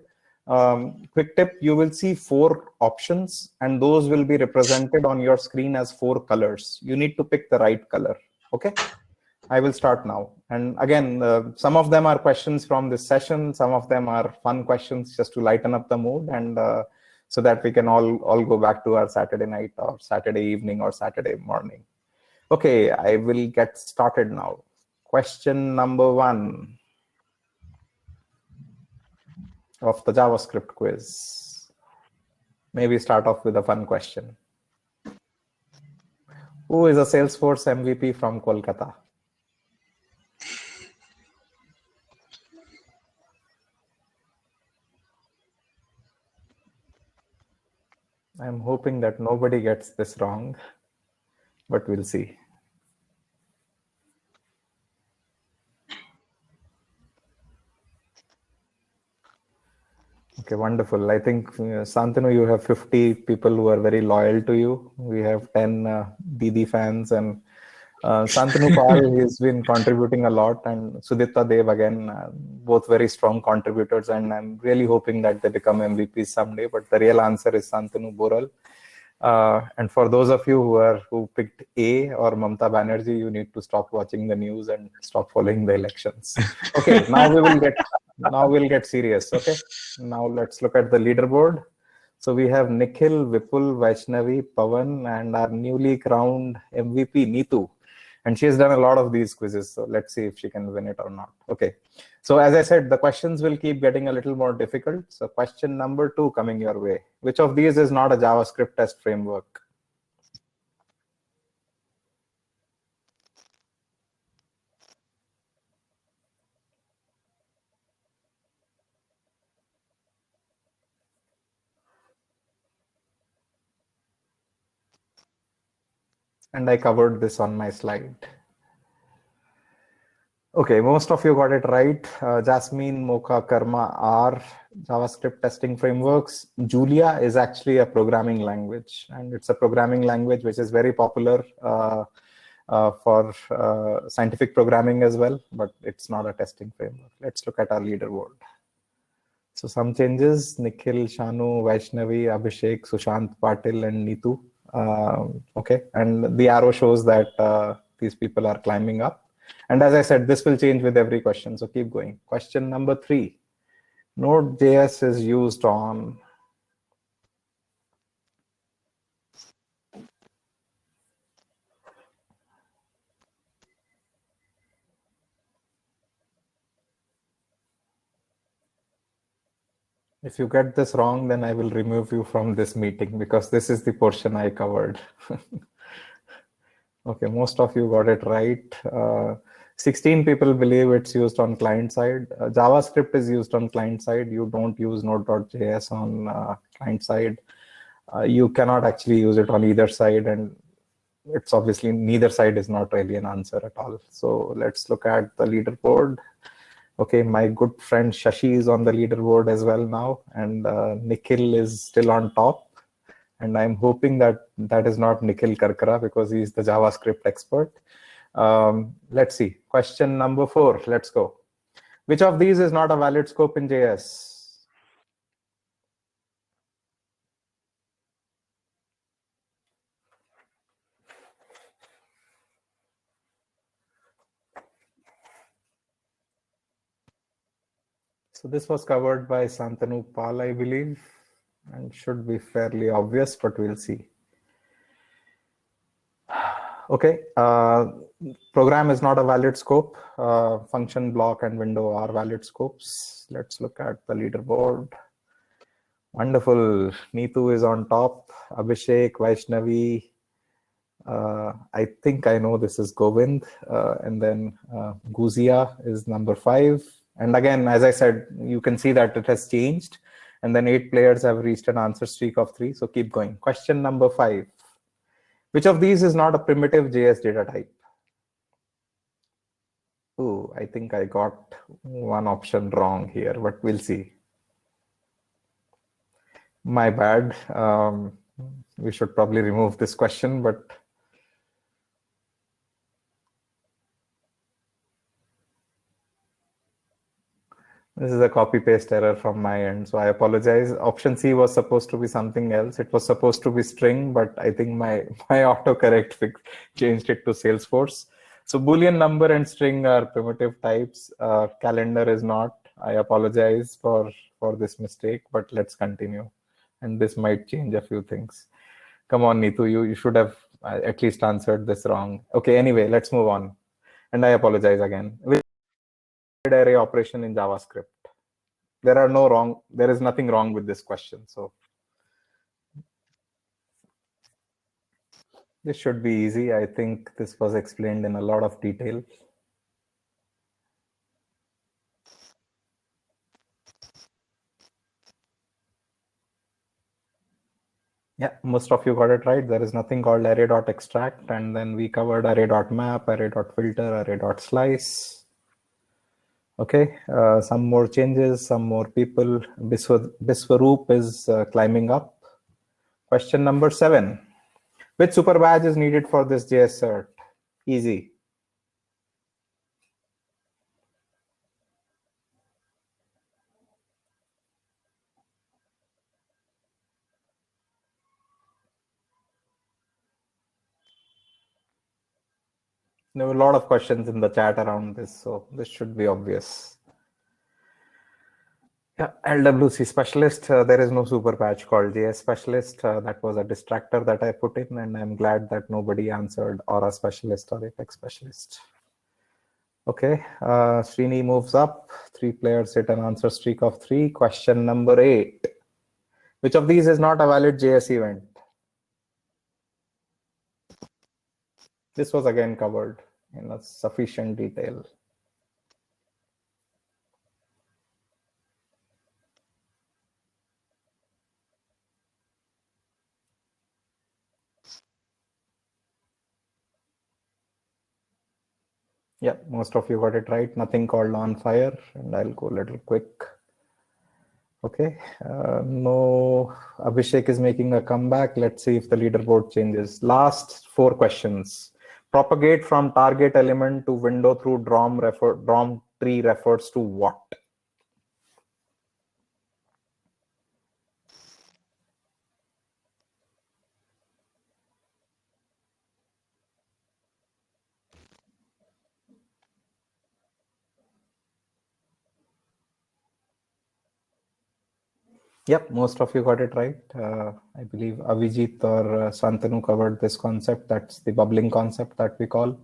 Quick tip, you will see 4 options and those will be represented on your screen as 4 colors. You need to pick the right color, okay? I will start now. And again, some of them are questions from this session. Some of them are fun questions just to lighten up the mood and so that we can all go back to our Saturday night or Saturday evening or Saturday morning. Okay, I will get started now. Question number 1 of the JavaScript quiz. Maybe start off with a fun question. Who is a Salesforce MVP from Kolkata? I'm hoping that nobody gets this wrong, but we'll see. Okay, wonderful. I think Santanu, you have 50 people who are very loyal to you. We have 10 Didi fans, and Santanu Pal has been contributing a lot, and Sudipta Dev again, both very strong contributors, and I'm really hoping that they become MVPs someday. But the real answer is Santanu Boral. And for those of you who picked A or Mamta Banerjee, you need to stop watching the news and stop following the elections. Okay, now we'll get serious. Okay, now let's look at the leaderboard. So we have Nikhil, Vipul, Vaishnavi, Pavan, and our newly crowned MVP Neetu. And she has done a lot of these quizzes, so let's see if she can win it or not. Okay, so as I said, the questions will keep getting a little more difficult. So question number 2 coming your way. Which of these is not a JavaScript test framework? And I covered this on my slide. Okay, most of you got it right. Jasmine, Mocha, Karma are JavaScript testing frameworks. Julia is actually a programming language, and it's a programming language which is very popular for scientific programming as well, but it's not a testing framework. Let's look at our leaderboard. So some changes: Nikhil, Shanu, Vaishnavi, Abhishek, Sushant, Patil, and Neetu. Okay, and the arrow shows that these people are climbing up. And as I said, this will change with every question, so keep going. Question number 3. Node.js is used on... If you get this wrong, then I will remove you from this meeting because this is the portion I covered. Okay, most of you got it right. 16 people believe it's used on client side. JavaScript is used on client side. You don't use Node.js on client side. You cannot actually use it on either side, and it's obviously neither side is not really an answer at all. So let's look at the leaderboard. Okay, my good friend Shashi is on the leaderboard as well now, and Nikhil is still on top. And I'm hoping that that is not Nikhil Karkara because he's the JavaScript expert. Let's see. Question number 4. Let's go. Which of these is not a valid scope in JS? So this was covered by Santanu Pal, I believe, and should be fairly obvious, but we'll see. Okay, program is not a valid scope. Function, block, and window are valid scopes. Let's look at the leaderboard. Wonderful. Neetu is on top. Abhishek, Vaishnavi. I think I know this is Govind. And then Guzia is number 5. And again, as I said, you can see that it has changed. And then 8 players have reached an answer streak of 3. So keep going. Question number 5. Which of these is not a primitive JS data type? Oh, I think I got one option wrong here, but we'll see. My bad. We should probably remove this question, but this is a copy paste error from my end. So I apologize. Option C was supposed to be something else. It was supposed to be string, but I think my autocorrect changed it to Salesforce. So Boolean number and string are primitive types. Calendar is not. I apologize for this mistake, but let's continue. And this might change a few things. Come on, Neetu, you should have at least answered this wrong. Okay, anyway, let's move on. And I apologize again. Which array operation in JavaScript? There is nothing wrong with this question. So this should be easy. I think this was explained in a lot of detail. Yeah, most of you got it right. There is nothing called array.extract, and then we covered array.map, array.filter, array.slice. Okay, some more changes, some more people. Biswaroop is climbing up. Question number 7. Which super badge is needed for this JS cert? Easy. There were a lot of questions in the chat around this, so this should be obvious. Yeah, LWC specialist. There is no super patch called JS specialist. That was a distractor that I put in, and I'm glad that nobody answered Aura specialist or Apex specialist. Okay, Srini moves up. 3 players hit an answer streak of 3. Question number 8. Which of these is not a valid JS event? This was again covered in a sufficient detail. Yeah, most of you got it right. Nothing called on fire, and I'll go a little quick. Okay, no, Abhishek is making a comeback. Let's see if the leaderboard changes. Last 4 questions. Propagate from target element to window through DOM tree refers to what? Yep, most of you got it right. I believe Avijit or Santanu covered this concept. That's the bubbling concept that we call.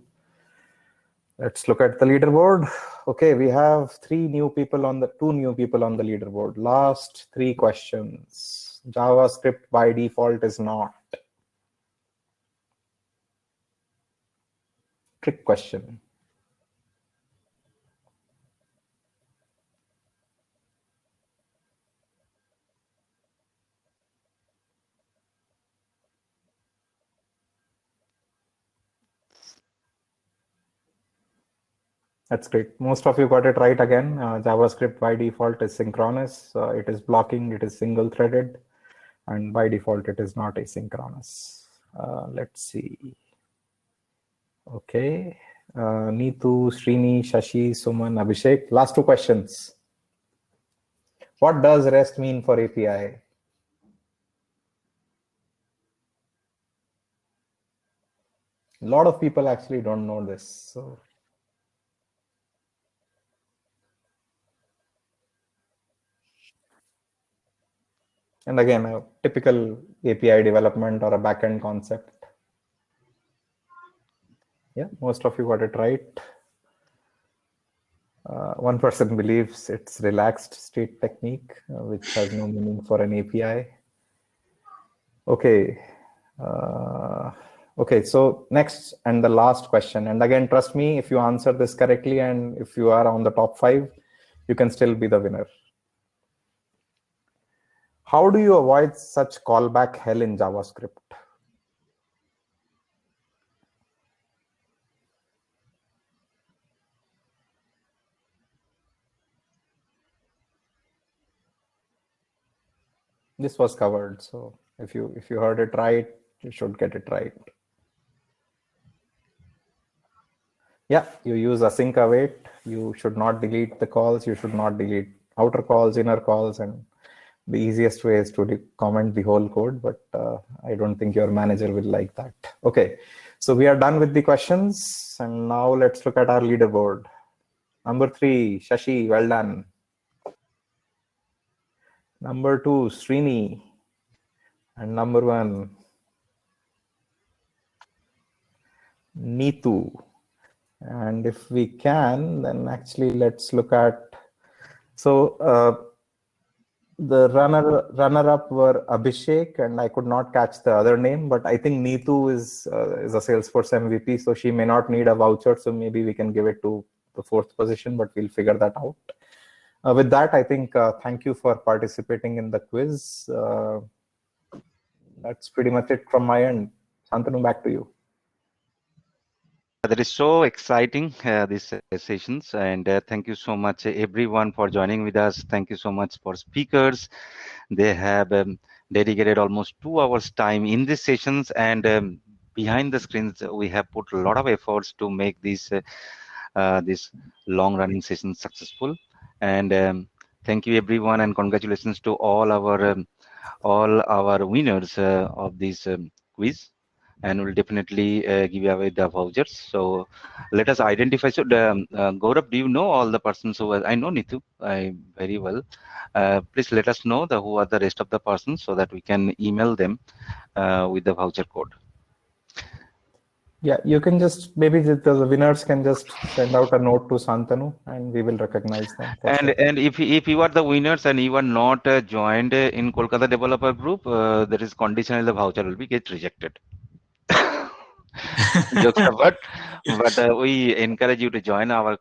Let's look at the leaderboard. Okay, we have 2 new people on the leaderboard. Last 3 questions. JavaScript by default is not. Trick question. That's great. Most of you got it right again. JavaScript by default is synchronous. It is blocking, it is single threaded, and by default it is not asynchronous. Let's see. Okay. Neetu, Srini, Shashi, Suman, Abhishek. Last 2 questions. What does REST mean for API? A lot of people actually don't know this. So and again, a typical API development or a backend concept. Yeah, most of you got it right. One person believes it's relaxed state technique, which has no meaning for an API. Okay. Okay, so next and the last question. And again, trust me, if you answer this correctly and if you are on the top 5, you can still be the winner. How do you avoid such callback hell in JavaScript? this was covered. So if you heard it right, you should get it right. Yeah, you use async await. You should not delete the calls. You should not delete outer calls, inner calls, and the easiest way is to comment the whole code, but I don't think your manager will like that. Okay, so we are done with the questions, and now let's look at our leaderboard. Number 3, Shashi, well done. Number 2, Srini. And number 1, Neetu. And if we can, then actually let's look at, so the runner-up were Abhishek, and I could not catch the other name, but I think Neetu is a Salesforce MVP, so she may not need a voucher, so maybe we can give it to the 4th position, but we'll figure that out. With that, I think thank you for participating in the quiz. That's pretty much it from my end. Shantanu, back to you. That is so exciting, these sessions, and thank you so much everyone for joining with us. Thank you so much for speakers. They have dedicated almost 2 hours time in these sessions, and behind the screens we have put a lot of efforts to make these this long running sessions successful. And thank you everyone, and congratulations to all our winners of this quiz. And we'll definitely give away the vouchers. So let us identify. So Gaurav, do you know all the persons who are, I know Neetu very well. Please let us know who are the rest of the persons so that we can email them with the voucher code. Yeah, you can just, maybe the winners can just send out a note to Shantanu and we will recognize them. And if you are the winners and you are not joined in Kolkata Developer Group, there is conditional the voucher will be get rejected. Jokes apart, but we encourage you to join our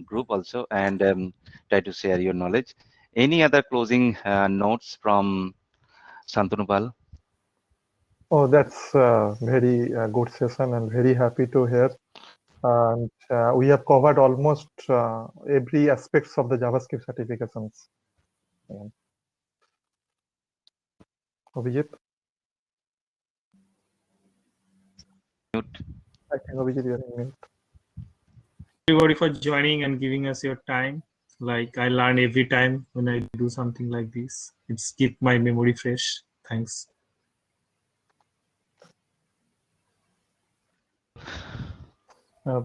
group also, and try to share your knowledge. Any other closing notes from Shantanu Pal? Oh, that's a very good session, and very happy to hear. And we have covered almost every aspects of the JavaScript certifications. Abhijit? Mute. I think Abhijit, you are in mute. Everybody for joining and giving us your time. Like I learn every time when I do something like this. It's keep my memory fresh. Thanks.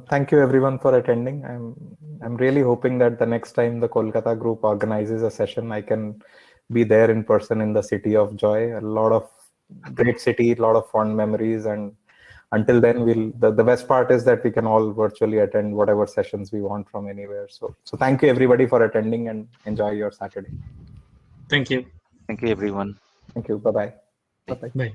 Thank you everyone for attending. I'm really hoping that the next time the Kolkata group organizes a session, I can be there in person in the city of joy. A lot of great city, a lot of fond memories, and until then, the best part is that we can all virtually attend whatever sessions we want from anywhere. So thank you everybody for attending, and enjoy your Saturday. Thank you. Thank you, everyone. Thank you. Bye-bye. Bye.